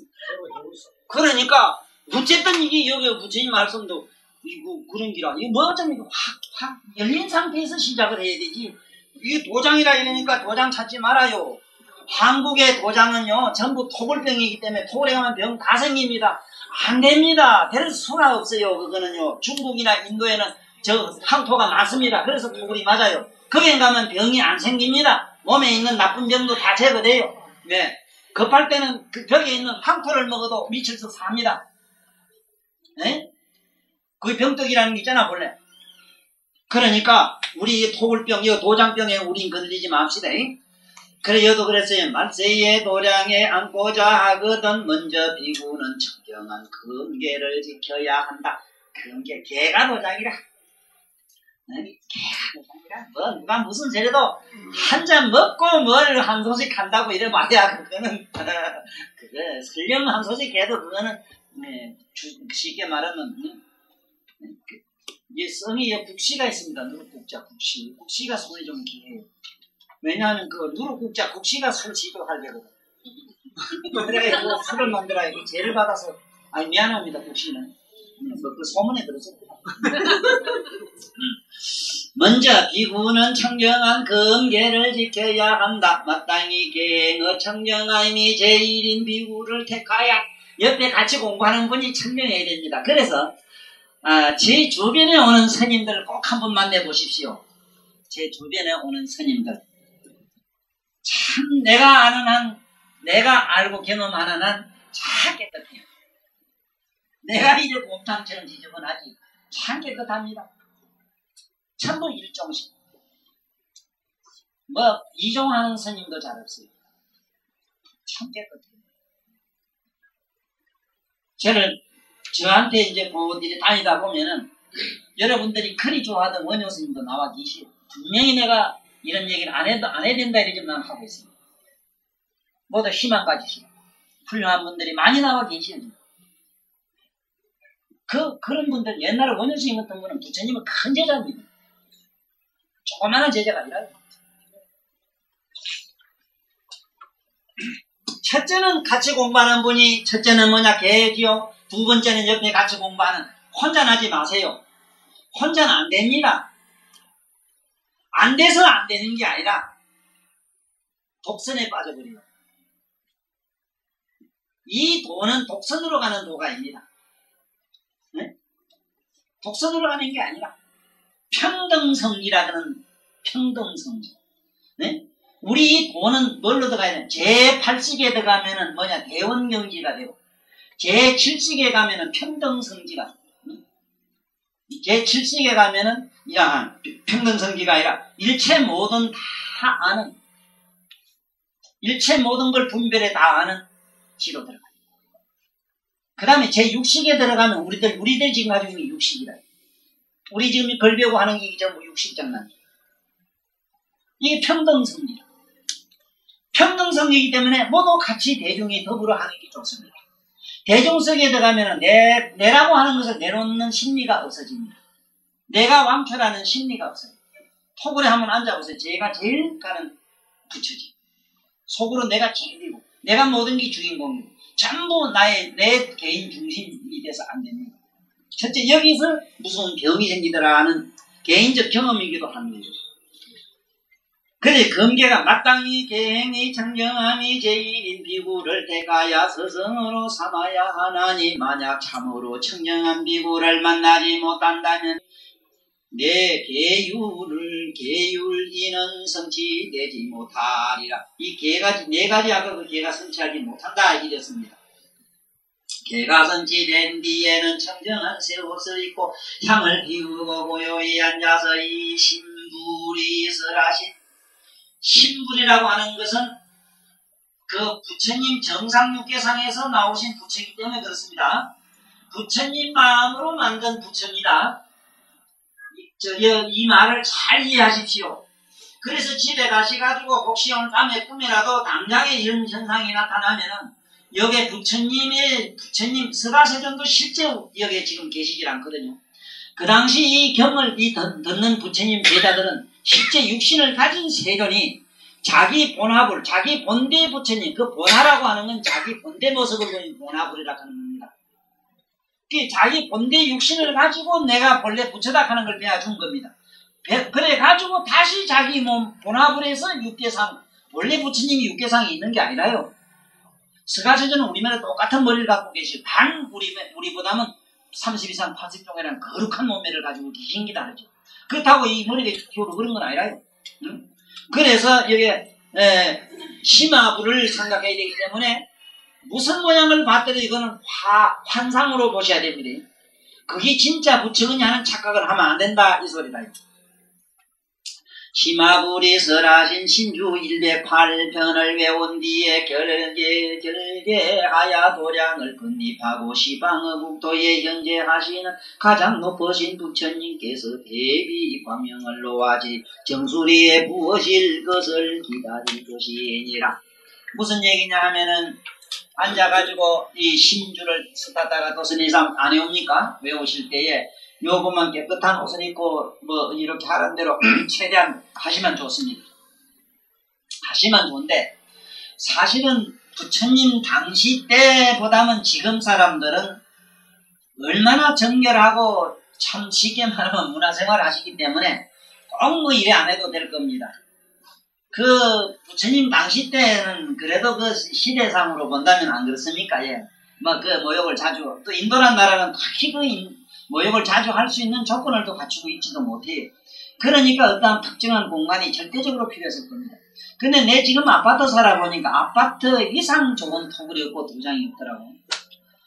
그러니까 어쨌든 이게 여기 부처님 말씀도 이거 그런 기라. 이거 뭐 어쩌면 확 열린 상태에서 시작을 해야 되지. 이게 도장이라 이러니까 도장 찾지 말아요. 한국의 도장은요 전부 토굴병이기 때문에 토굴에 가면 병 다 생깁니다. 안 됩니다. 될 수가 없어요. 그거는요. 중국이나 인도에는 저 황토가 많습니다. 그래서 토굴이 맞아요. 거기에 가면 병이 안 생깁니다. 몸에 있는 나쁜 병도 다 제거돼요. 네. 급할 때는 그 벽에 있는 황토를 먹어도 미쳐서 삽니다. 네? 그 병떡이라는 게 있잖아 본래. 그러니까 우리 토굴병, 이 도장병에 우린 건드리지 맙시다. 그래 여도 그랬어요. 말세의 도량에 앉고자 하거든 먼저 비구는 청정한 금계를 지켜야 한다. 금계, 개가 도장이라. 개가 도장이라. 뭐 누가 무슨 죄래도 한 잔 먹고 뭘 한 소식 한다고 이래 말이야. 그거는 그래 설령 한 소식 해도 그거는 쉽게 말하면 이게 성이 국시가 있습니다. 누룩국자 국시. 국시가 손이 좀 길어요. 왜냐하면 그 누룩국자 국시가 술 지도할 때거든. 그래 그 술을 만들어야 그 죄를 받아서 아니 미안합니다 국시는. 그 소문에 들었습니다. 먼저 비구는 청정한 금계를 지켜야 한다. 마땅히 계행의 청정함이 제1인 비구를 택하야. 옆에 같이 공부하는 분이 청정해야 됩니다. 그래서 제 주변에 오는 스님들 꼭 한번 만나보십시오. 제 주변에 오는 스님들 참 내가 아는 한, 내가 알고 경험하는 한 참 깨끗해요. 내가 이제 곰탕처럼 지저분하지 참 깨끗합니다. 참도 일종씩 뭐 이종하는 스님도 잘 없어요. 참 깨끗해요. 저한테 이제 어디 다니다 보면은 여러분들이 그리 좋아하던 원효 스님도 나와 계시고 분명히 내가 이런 얘기를 안 해야 된다 이러지 난 하고 있습니다. 모두 희망 가지시고 훌륭한 분들이 많이 나와 계시죠. 그런 분들 옛날에 원효 스님 같은 분은 부처님은 큰 제자입니다. 조그마한 제자가 아니라요. 첫째는 같이 공부하는 분이 첫째는 뭐냐 개지요. 두 번째는 옆에 같이 공부하는 혼자 하지 마세요. 혼자는 안 됩니다. 안 돼서 안 되는 게 아니라 독선에 빠져버려요. 이 도는 독선으로 가는 도가 아닙니다. 네? 독선으로 가는 게 아니라 평등성이라는 평등성지. 네? 우리 이 도는 뭘로 들어가야 되나? 제8식에 들어가면은 뭐냐? 대원경지가 되고 제7식에 가면은 평등성지가 제7식에 가면은 평등성지가 아니라 일체 모든 다 아는 일체 모든 걸 분별해 다 아는 지로 들어가요. 그 다음에 제6식에 들어가면 우리들 지금 가지고 있는 게 6식이라. 우리 지금 걸배우고 하는 게 전부 6식 장난. 이게 평등성이라. 평등성이기 때문에 모두 같이 대중이 더불어 하는 게 좋습니다. 대중 속에 들어가면 내라고 하는 것을 내놓는 심리가 없어집니다. 내가 왕초라는 심리가 없어요. 토굴에 한번 앉아보세요. 제가 제일 가는 부처지. 속으로 내가 제일이고 내가 모든 게 주인공이고 전부 내 개인 중심이 돼서 안 됩니다. 첫째 여기서 무슨 병이 생기더라 하는 개인적 경험이기도 합니다. 그래 금계가 마땅히 계행이 청정함이 제일인 비구를 대가야 스승으로 삼아야 하나니 만약 참으로 청정한 비구를 만나지 못한다면 내 계율이는 성취되지 못하리라. 이 네 가지 아까 그 개가 성취하지 못한다 이랬습니다. 개가 성취된 뒤에는 청정한 새 옷을 입고 향을 피우고 고요히 앉아서 이 신불이 설하신 신불이라고 하는 것은 그 부처님 정상육계상에서 나오신 부처이기 때문에 그렇습니다. 부처님 마음으로 만든 부처입니다. 이 말을 잘 이해하십시오. 그래서 집에 가셔가지고 혹시 오늘 밤에 꿈이라도 당장에 이런 현상이 나타나면은 여기에 부처님 서가세존도 실제 여기에 지금 계시질 않거든요. 그 당시 이 경을 듣는 부처님 제자들은 실제 육신을 가진 세존이 자기 본화불, 자기 본대 부처님, 그 본화라고 하는 건 자기 본대 모습을 보인 본화불이라고 하는 겁니다. 그 자기 본대 육신을 가지고 내가 본래 부처다 하는 걸 배워준 겁니다. 그래 가지고 다시 자기 몸 본화불에서 육계상, 원래 부처님이 육계상에 있는 게 아니라요. 서가세존은 우리말에 똑같은 머리를 갖고 계시고 우리보다는 30 이상 80종이라는 거룩한 몸매를 가지고 계신 게 다르죠. 그렇다고 이 머리가 기울어 그런 건 아니라요. 응? 그래서 여기에 심화불을 생각해야 되기 때문에 무슨 모양을 봤더라도 이거는 환상으로 보셔야 됩니다. 그게 진짜 부처거냐 하는 착각을 하면 안 된다 이 소리다. 심화불이 설하신 신주 108편을 외운 뒤에 결계하야 도량을 건립하고 시방의 국토에 현재하시는 가장 높으신 부처님께서 대비 광명을 놓아지 정수리에 부으실 것을 기다릴 것이니라. 무슨 얘기냐 하면은 앉아가지고 이 신주를 쓰다다가 도선 이상 안 해옵니까? 외우실 때에 요것만 깨끗한 옷을 입고 뭐 이렇게 하는 대로 최대한 하시면 좋습니다. 하시면 좋은데 사실은 부처님 당시 때보다는 지금 사람들은 얼마나 정결하고 참 쉽게 말하면 문화생활 하시기 때문에 꼭 뭐 이래 안 해도 될 겁니다. 그 부처님 당시 때는 그래도 그 시대상으로 본다면 안 그렇습니까? 예. 뭐 그 모욕을 자주 또 인도란 나라는 딱히 그 모욕을 자주 할 수 있는 조건을 또 갖추고 있지도 못해. 그러니까 어떤 특정한 공간이 절대적으로 필요했을 겁니다. 근데 내 지금 아파트 살아보니까 아파트 이상 좋은 토굴이 없고 도장이 없더라고.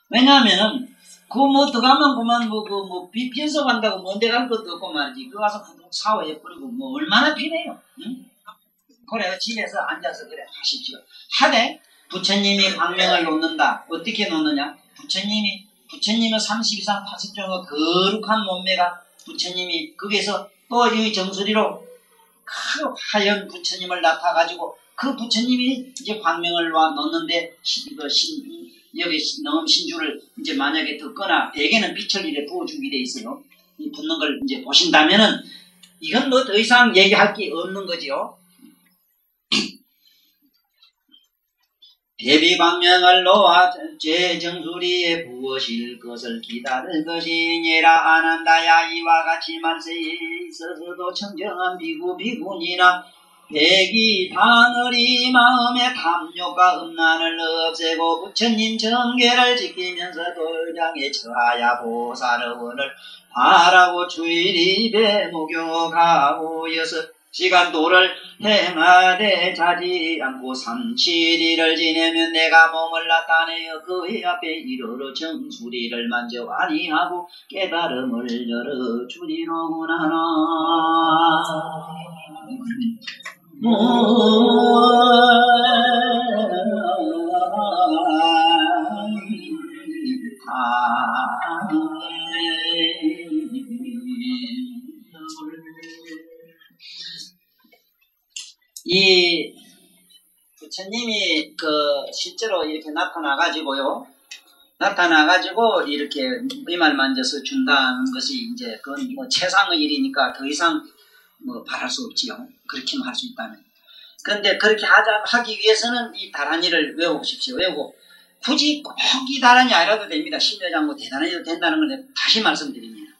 왜냐하면은 그 뭐 들어가면 그만 빈소 간다고 먼데 갈 것도 없고 말이지. 그 가서 샤워해버리고 뭐 얼마나 피네요. 응? 그래요. 집에서 앉아서 그래 하십시오. 하되 부처님이 광명을 놓는다. 어떻게 놓느냐? 부처님은 30 이상 80종의 거룩한 몸매가 부처님이 거기서 또 이 정수리로 그 하얀 부처님을 나타가지고 그 부처님이 이제 광명을 놓는데 여기 넣은 신주를 이제 만약에 듣거나 대개는 빛을 이래 부어주게 돼 있어요. 이 붙는 걸 이제 보신다면은 이건 뭐 더 이상 얘기할 게 없는 거지요. 대비광명을 놓아 제 정수리에 부으실 것을 기다릴 것이니라. 아난다야 이와 같이 만세에 있어서도 청정한 비구니나 백이 하늘이 마음의 탐욕과 음란을 없애고 부처님 정계를 지키면서 도량에 처하야 보살의원을 바라고 주일입에 목욕하고 6시간 도를 행하되 자지 않고 37일을 지내면 내가 몸을 나타내어 그의 앞에 이르러 정수리를 만져 아니하고 깨달음을 열어주리로구나. 이 부처님이 실제로 이렇게 나타나가지고 이렇게 의말 만져서 준다는 것이 이제 그건 뭐 최상의 일이니까 더 이상 뭐 바랄 수 없지요. 그렇게만 할 수 있다면. 그런데 그렇게 하기 위해서는 이 다란이를 외워보십시오. 외우고 굳이 꼭 이 다란이 아니라도 됩니다. 심려장구 대단해도 된다는 걸 다시 말씀드립니다.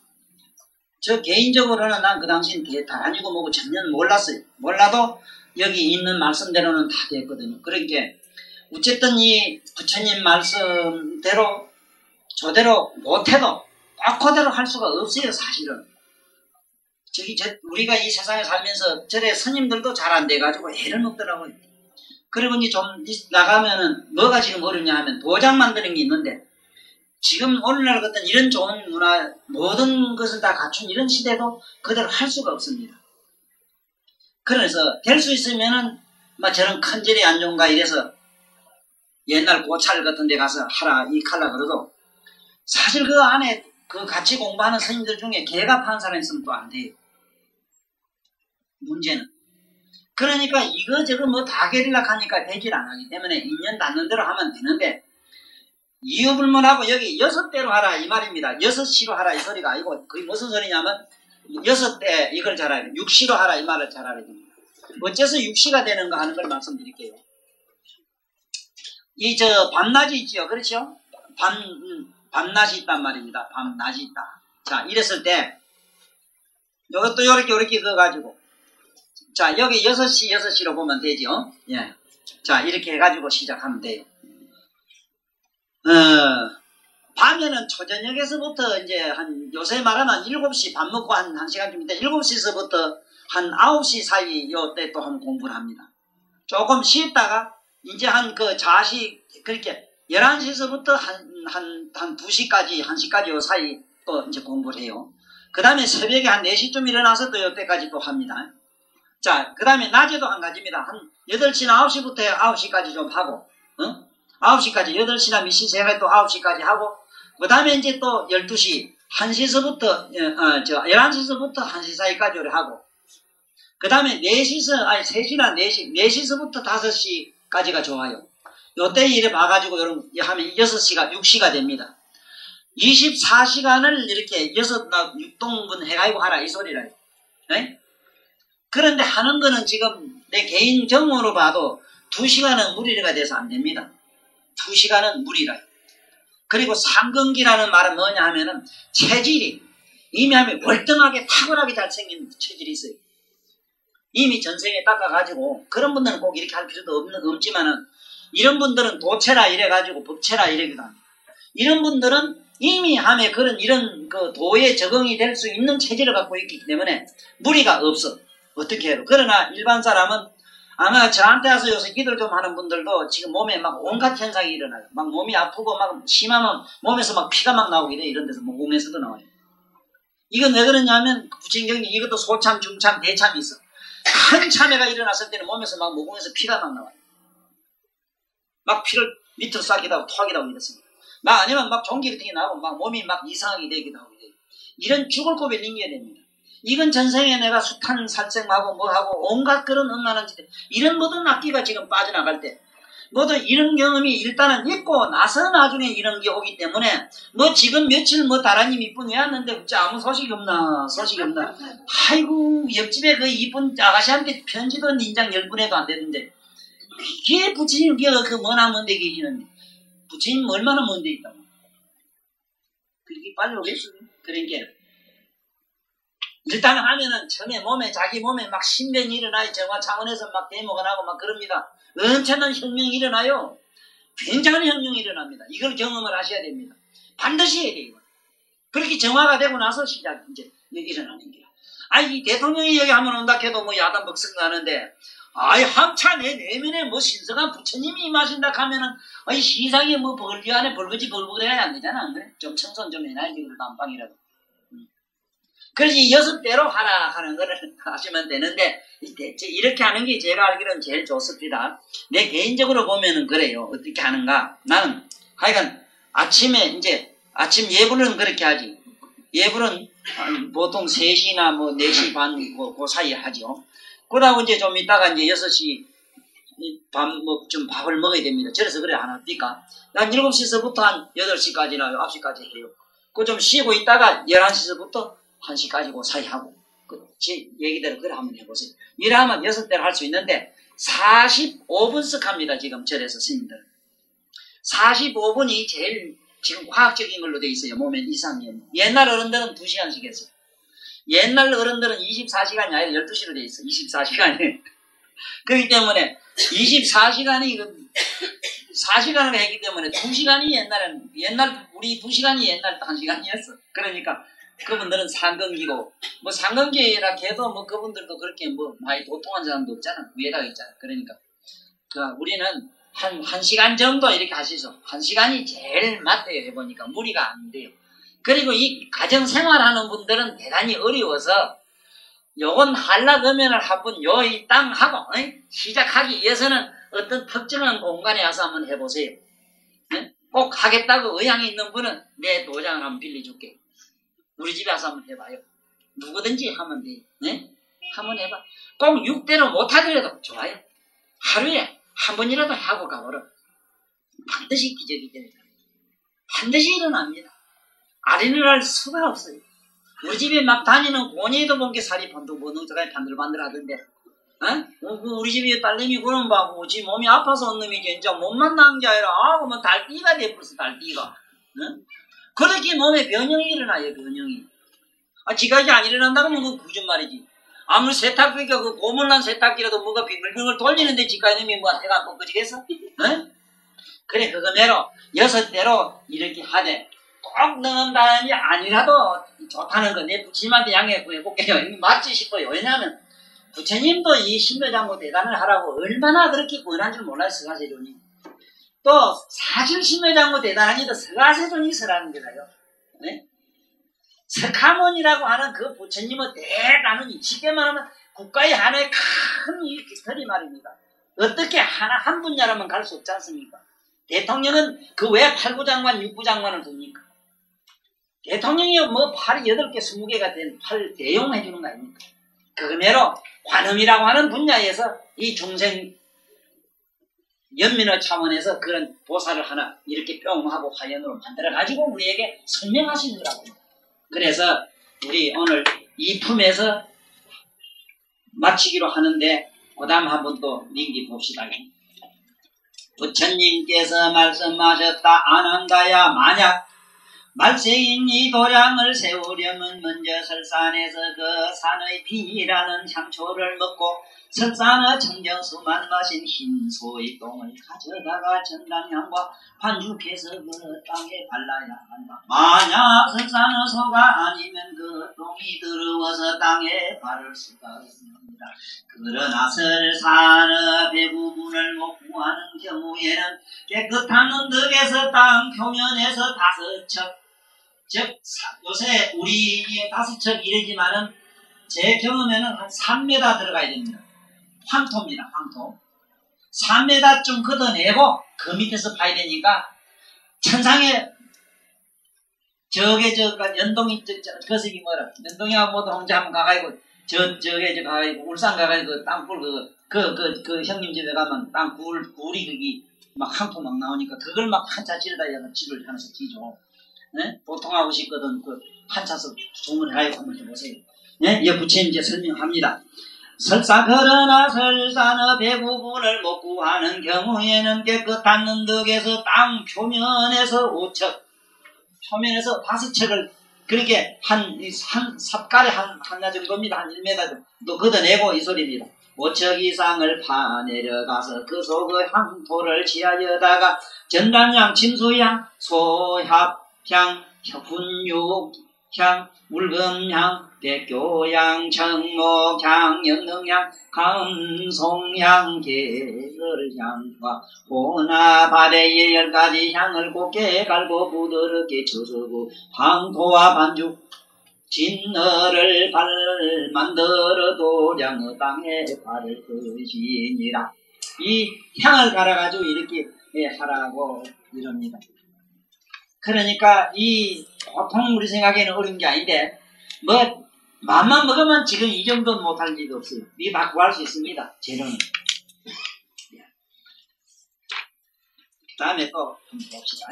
저 개인적으로는 난 그 당시엔 다니고 뭐고 전혀 몰랐어요. 몰라도 여기 있는 말씀대로는 다 됐거든요. 그러니까 어쨌든 이 부처님 말씀대로 저대로 못해도 딱 그대로 할 수가 없어요. 사실은 우리가 이 세상에 살면서 저래 스님들도 잘 안 돼가지고 애를 먹더라고요. 그리고 이제 좀 나가면은 뭐가 지금 어렵냐 하면 도장 만드는 게 있는데 지금 오늘날 같은 이런 좋은 문화 모든 것을 다 갖춘 이런 시대도 그대로 할 수가 없습니다. 그래서 될 수 있으면은 막 저런 큰 절이 안 좋은가 이래서 옛날 고찰 같은 데 가서 하라 이 칼라 그러도 사실 그 안에 그 같이 공부하는 스님들 중에 개갑한 사람 있으면 또 안 돼요. 문제는. 그러니까 이거저거 뭐 다 게릴락 하니까 되질 않기 때문에 인연 닿는 대로 하면 되는데 이유불문하고 여기 6대로 하라 이 말입니다. 6시로 하라 이 소리가 아니고 그게 무슨 소리냐면 6대 이걸 잘하라 6시로 하라 이 말을 잘하라 됩니다. 어째서 6시가 되는가 하는 걸 말씀드릴게요. 이 밤낮이 있지요. 그렇죠? 밤낮이 있단 말입니다. 밤낮이 있다. 자, 이랬을 때 이것도 요렇게 그어가지고 자, 여기 6시로 보면 되죠. 예. 자, 이렇게 해가지고 시작하면 돼요. 밤에는 초저녁에서부터 이제 요새 말하면 7시 밥 먹고 한 1시간쯤 있다 7시서부터 한 9시 사이 요때 또 한번 공부를 합니다. 조금 쉬었다가 이제 그 자식 그렇게 11시서부터 한 2시까지 1시까지 요 사이 또 이제 공부를 해요. 그 다음에 새벽에 한 4시쯤 일어나서 또 요때까지 또 합니다. 자, 그 다음에 낮에도 한 가지입니다. 한 8시나 9시부터 9시까지 좀 하고, 9시까지, 8시나 몇 시, 새가 또 9시까지 하고, 그 다음에 이제 또 12시, 1시서부터, 11시서부터 1시 사이까지 하고, 그 다음에 3시나 4시, 4시서부터 5시까지가 좋아요. 요때 이래 봐가지고, 여러분, 하면 6시가 됩니다. 24시간을 이렇게 6동분 해가지고 하라, 이 소리라요. 네? 그런데 하는 거는 지금 내 개인 경험으로 봐도 2시간은 무리가 돼서 안 됩니다. 2시간은 무리라요. 그리고 상근기라는 말은 뭐냐 하면은 체질이 이미 하면 월등하게 탁월하게 잘생긴 체질이 있어요. 이미 전생에 닦아가지고 그런 분들은 꼭 이렇게 할 필요도 없지만은 이런 분들은 도체라 이래가지고 법체라 이래기도 합니다. 이런 분들은 이미 함에 이런 그 도에 적응이 될 수 있는 체질을 갖고 있기 때문에 무리가 없어. 어떻게 해요? 그러나 일반 사람은 아마 저한테 와서 요새 기도를 좀 하는 분들도 지금 몸에 막 온갖 현상이 일어나요. 막 몸이 아프고 막 심하면 몸에서 막 피가 막 나오게 돼. 이런 데서 뭐 몸에서도 나와요. 이건 왜 그러냐면 부친경리 이것도 소참, 중참, 대참이 있어. 큰 참회가 일어났을 때는 몸에서 막 모공에서 피가 막 나와요. 막 피를 밑으로 싹이다 하고 토하기도 하고 이랬습니다. 막 아니면 막 종기 같은 게 나오고 막 몸이 막 이상하게 되기도 하고 이래요. 이런 죽을 고비를 넘겨야 됩니다. 이건 전생에 내가 숱한 살생하고 뭐하고 온갖 그런 엉망한 짓 이런 모든 악기가 지금 빠져나갈 때 모든 이런 경험이 일단은 있고 나서 나중에 이런 게 오기 때문에 뭐 지금 며칠 뭐 다라님 이쁜 애 왔는데 아무 소식이 없나 아이고 옆집에 그 이쁜 아가씨한테 편지도 인장 10분에도 안 되는데 그게 부처님 그 머나 먼데 계시는데 부처님 얼마나 먼데 있다고 그렇게 빨리 오겠어요. 그러니까 일단 하면은 전에 자기 몸에 막 신변이 일어나요. 정화 차원에서 막 대목을 하고 막 그럽니다. 엄청난 혁명이 일어나요. 굉장한 혁명이 일어납니다. 이걸 경험을 하셔야 됩니다. 반드시 해야 돼요. 그렇게 정화가 되고 나서 시작 이제 일어나는 거야. 이 대통령이 여기 한번 온다 해도 뭐 야단 벅석 나는데 한차 내 내면에 뭐 신성한 부처님이 임하신다 하면은 시상에 뭐 벌기 안에 벌거지해야 안 되잖아. 안 그래? 좀 청소는 좀 해놔야지 그래도 안방이라도. 그래서 6대로 하라 하는 거를 하시면 되는데 이렇게 하는 게 제가 알기로는 제일 좋습니다. 내 개인적으로 보면은 그래요. 어떻게 하는가? 나는 하여간 아침에 이제 아침 예불은 그렇게 하지. 예불은 보통 3시나 뭐 4시 반 그 사이에 하죠. 그러고 이제 좀 있다가 이제 6시 좀 밥을 먹어야 됩니다. 저래서 그래 안 합니까? 한 7시서부터 한 8시까지나 9시까지 해요. 그 좀 쉬고 있다가 11시서부터 1시까지 그 사이 하고, 제 얘기대로 그래 한번 해보세요. 이러면 6대를 할 수 있는데, 45분씩 합니다, 지금 절에서 스님들. 45분이 제일 지금 과학적인 걸로 돼 있어요, 몸에 이상이. 옛날 어른들은 2시간씩 했어요. 옛날 어른들은 24시간이 아니라 12시로 돼 있어. 24시간이. 그렇기 때문에 24시간이 4시간을 했기 때문에 2시간이 옛날 우리 2시간이 옛날 1시간이었어. 그러니까 그분들은 상근기고 뭐 상근기라 해도 뭐 그분들도 그렇게 뭐 많이 도통한 사람도 없잖아. 위에다가 있잖아. 그러니까 우리는 한 1시간 정도 이렇게 하시죠. 1시간이 제일 맞대요. 해보니까 무리가 안 돼요. 그리고 이 가정생활하는 분들은 대단히 어려워서 요건 한라금연을 한번 이 땅하고 시작하기 위해서는 어떤 특정한 공간에 와서 한번 해보세요. 꼭 하겠다고 의향이 있는 분은 내 도장을 한번 빌려줄게. 우리 집에 와서 한번 해봐요. 누구든지 하면 돼. 한번 해봐. 꼭 6대로 못하더라도 좋아요. 하루에 한 번이라도 하고 가보라. 반드시 기적이 됩니다. 반드시 일어납니다. 안 일어날 수가 없어요. 우리 집에 막 다니는 고니도 본게 살이 번둥번둥 반들반들 하던데, 우리 집에 딸내미 그런 바고, 지 몸이 아파서 온 놈이 진짜 몸만 나은 게 아니라, 뭐 달띠가 돼버렸어, 달띠가. 그렇게 몸에 변형이 일어나요, 변형이. 지가 이제 안 일어난다고 하면 그건 거짓말이지. 아무리 세탁기가 고물난 세탁기라도 뭐가 빙글빙글 돌리는데 지가 이놈이 뭐 해가 꺾어지겠어? 그래, 그거대로 6대로 이렇게 하되, 꼭 넣는다니 아니라도 좋다는 거 내 부처님한테 양해 구해볼게요. 맞지 싶어요. 왜냐하면 부처님도 이 신묘장구 대단을 하라고 얼마나 그렇게 권한 줄 몰라요. 서가세존이. 또 사실 신묘장구 대단하니도 서가세존이 서라는 거예요. 석가모니라고 하는 그 부처님은 대단한 쉽게 말하면 국가의 하나의 큰 이 깃털이 말입니다. 어떻게 하나 한 분야로만 갈 수 없지 않습니까? 대통령은 그 왜 8부장관 6부장관을 둡니까? 대통령이 뭐 팔이 8개 20개가 된 팔 대용해 주는 거 아닙니까? 그거대로 관음이라고 하는 분야에서 이 중생 연민의 차원에서 그런 보살을 하나 이렇게 뿅하고 화연으로 만들어 가지고 우리에게 설명하시는 거라고. 그래서 우리 오늘 이 품에서 마치기로 하는데 그 다음 한번 또 민기 봅시다. 부처님께서 말씀하셨다. 아난다야, 만약 말세인 이 도량을 세우려면 먼저 설산에서 그 산의 비라는 향초를 먹고 설산의 청정수만 마신 흰 소의 똥을 가져다가 전당향과 반죽해서 그 땅에 발라야 한다. 만약 설산의 소가 아니면 그 똥이 더러워서 땅에 바를 수가 없습니다. 그러나 설산의 배부분을 못 구하는 경우에는 깨끗한 언덕에서 땅 표면에서 5척, 즉 요새 우리 5척 이러지만은 제 경험에는 한 3m 들어가야 됩니다. 황토입니다. 황토. 3m쯤 걷어내고 그 밑에서 파야 되니까 천상에 저게 연동이 거석이 뭐라 연동이하고 모두 홍자 한번 가가지고 저게 가가지고 울산 가가지고 땅굴 그 형님 집에 가면 땅굴이 거기 막 황토 막 나오니까 그걸 막 한차 지르다 집을 하나씩 지죠. 보통 하고 싶거든 그 한차서 주문해가지고 한번 해보세요. 이 부처님 이제 설명합니다. 그러나 설산의 배부분을 못 구하는 경우에는 깨끗한 언덕에서 땅 표면에서 5척, 표면에서 5척을 그렇게 한 삽갈에 하나 정도입니다. 한 1m 정도 걷어내고 이 소리입니다. 5척 이상을 파내려가서 그 속의 황토를 지하여다가 전단향, 진수향, 소합향, 훈육향, 물금향, 백교향, 청목향, 영능향, 감송향, 계설향과 호나바레의 10가지 향을 곱게 갈고 부드럽게 쳐서고 황토와 반죽 진너를 만들어 도량의 땅에 바를 것이니라. 이 향을 갈아가지고 이렇게 하라고 이럽니다. 그러니까 이 보통 우리 생각에는 어려운 게 아닌데 뭐 맘만 먹으면 지금 이 정도는 못할 일도 없어요. 이 다 구할 수 있습니다. 재료는. 다음에 또 한번 봅시다.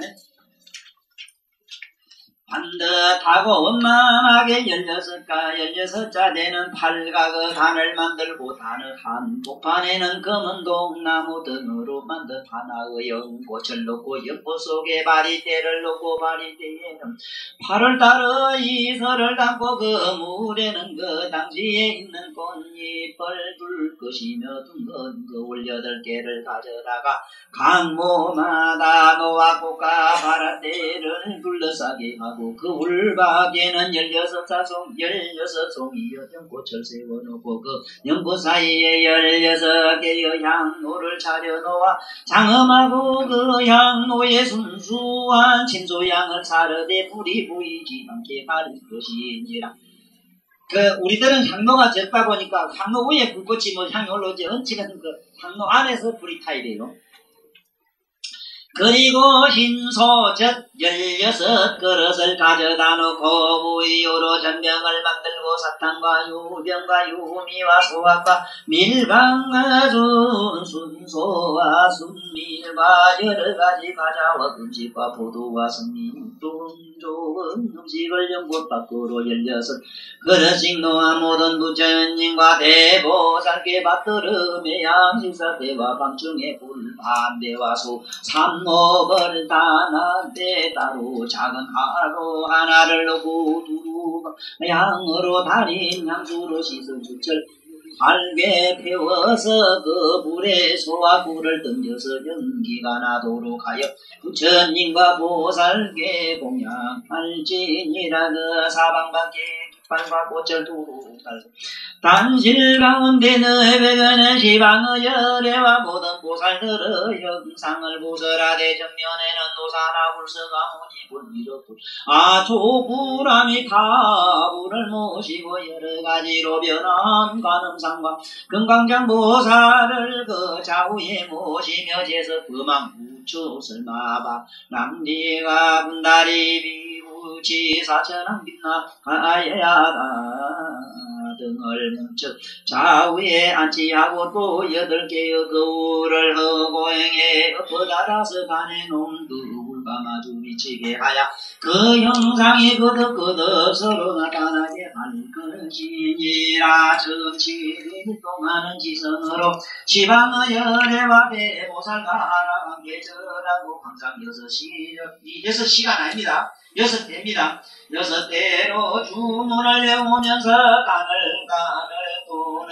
반듯하고 원만하게 16자 되는 팔각의 단을 만들고 단의 한복판에는 검은 동나무 등으로 만든 하나의 연꽃을 놓고 연꽃 속에 바리떼를 놓고 바리떼에는 8월달의 이슬을 담고 그 물에는 그 당시에 있는 꽃잎을 둘 것이며 둥근 그 18개를 가져다가 강모마다 노화꽃과 바라떼를 둘러싸게 하고 그 울박에는 16송이 연꽃을 세워놓고 그 연꽃 사이에 16개의 향로를 차려놓아 장엄하고 그 향로에 순수한 침소향을 사르되 불이 보이지 않게 가릴 것이니라. 우리들은 향로가 적다 보니까 향로 위에 불꽃이 향이 올라오지 얹히는 그 향로 안에서 불이 타야 돼요. 그리고 흰소젓 16그릇을 가져다 놓고 우유로 전병을 만들고 사탕과 유병과 유미와 소화과 밀강과 순소와 순밀과 여러가지 과자와 음식과 포도와 성민 좋은 음식을 연꽃 밖으로 16그릇씩 놓아 모든 부처님과 대보살께 받들음에 양식사대와 밤중에 불반대와 소 삼업을 다나되 따로 작은 하루 하나를 놓고 두루 양으로 달인 향수로 씻은 주철 밝게 태워서 그 불에 소와 꿀을 던져서 연기가 나도록 하여 부처님과 보살께 공양할지니라. 그 사방밖에 깃발과 꽃을 두루 달고 단실 가운데 너에게는 시방의 열애와 모든 보살들의 형상을 보설하되 정면에는 노사나 불서가 무지불미로 아초불함이 타불을 모시고 여러가지로 변한 관음상과 금강장 보살을 그 좌우에 모시며 제서 금왕 부처 마바 남디가 분다리 비우치 사천왕 빛나 가야다 등을 뭉쳐 좌우에 안치하고 또 8개의 거울을 허고행에 엎어달아서 간에 놓은 그 울과 마주 미치게 하여 그 형상이 거듭거듭 서로 나타나게 할 것이니라. 정치를 동하는 지선으로 지방의 열애와 대보살과 함께 절하고 항상 6시간 아닙니다. 6대입니다. 6대로 주문을 외우면서 단을 도는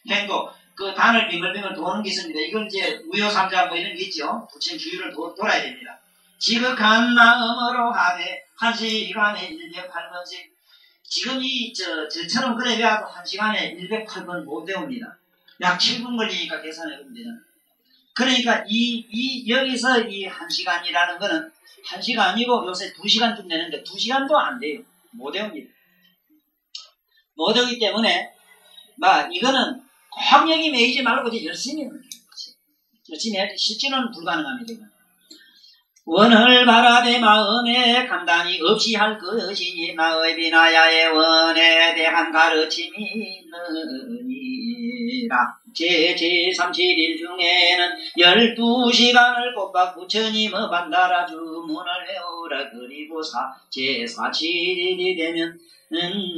행도, 그 단을 빙글빙글 도는 게 있습니다. 이건 이제 우효삼자 뭐 이런 게 있죠. 부처님 주위를 돌아야 됩니다. 지극한 마음으로 하되 1시간에 108번씩. 지금 저처럼 그래 배워도 1시간에 108번 못 배웁니다. 약 7분 걸리니까 계산해 보면. 그러니까 여기서 이 1시간이라는 거는 1시간이고 요새 2시간쯤 되는데 2시간도 안 돼요. 못 외웁니다. 못 외우기 때문에 이거는 꼭 여기 매이지 말고 이제 열심히 해야지. 실제로는 불가능합니다. 원을 바라되 마음에 간단히 없이 할 것이니 나의 비나야의 원에 대한 가르침이 있느니라. 제37일 중에는 12시간을 꼬박 부처님의 반다라 주문을 외우라. 그리고 제47일이 되면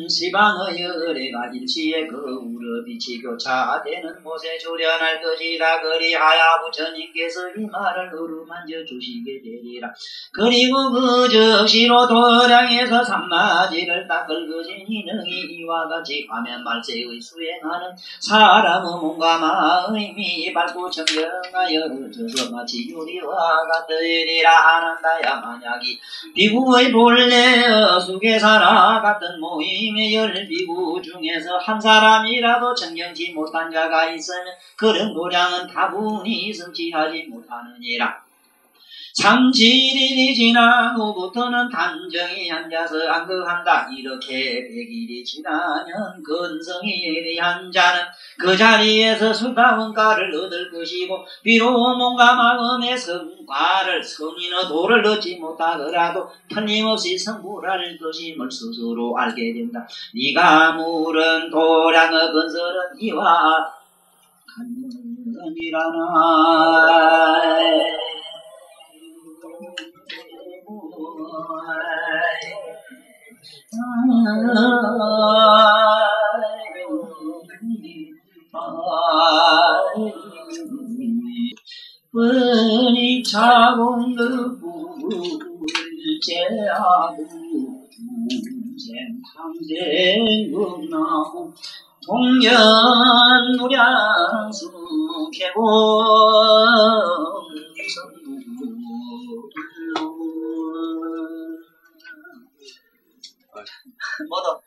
시방의 열애가 일시에 거울을 빛이 교차되는 곳에 조련할 것이다. 그리하여 부처님께서 이 말을 어루만져 주시게 되리라. 그리고 그 즉시로 도량에서 산마지를 닦을 것이니 능히 이와 같이 가면 말세의 수행하는 사람의 몸과 마음이 밝고 청정하여 져서 마치 유리와 같으리라 하는다야. 만약이 비구의 본래 수계사나 같은 모임의 10비구 중에서 한 사람이라도 청정치 못한 자가 있으면 그런 도량은 다분히 성취하지 못하느니라. 37일이 지난 후부터는 단정히 앉아서 안거한다. 이렇게 100일이 지나면 근성이 예리한 자는 그 자리에서 수다원가를 얻을 것이고 비록 몸과 마음의 성과를 성인의 도를 얻지 못하더라도 틀림없이 성불할 것임을 스스로 알게 된다. 네가 물은 도량의 건설은 이와 같느니라나. 은이 차고 그 불제하고 중생 탕생군하고 동년 무량수 개공 모두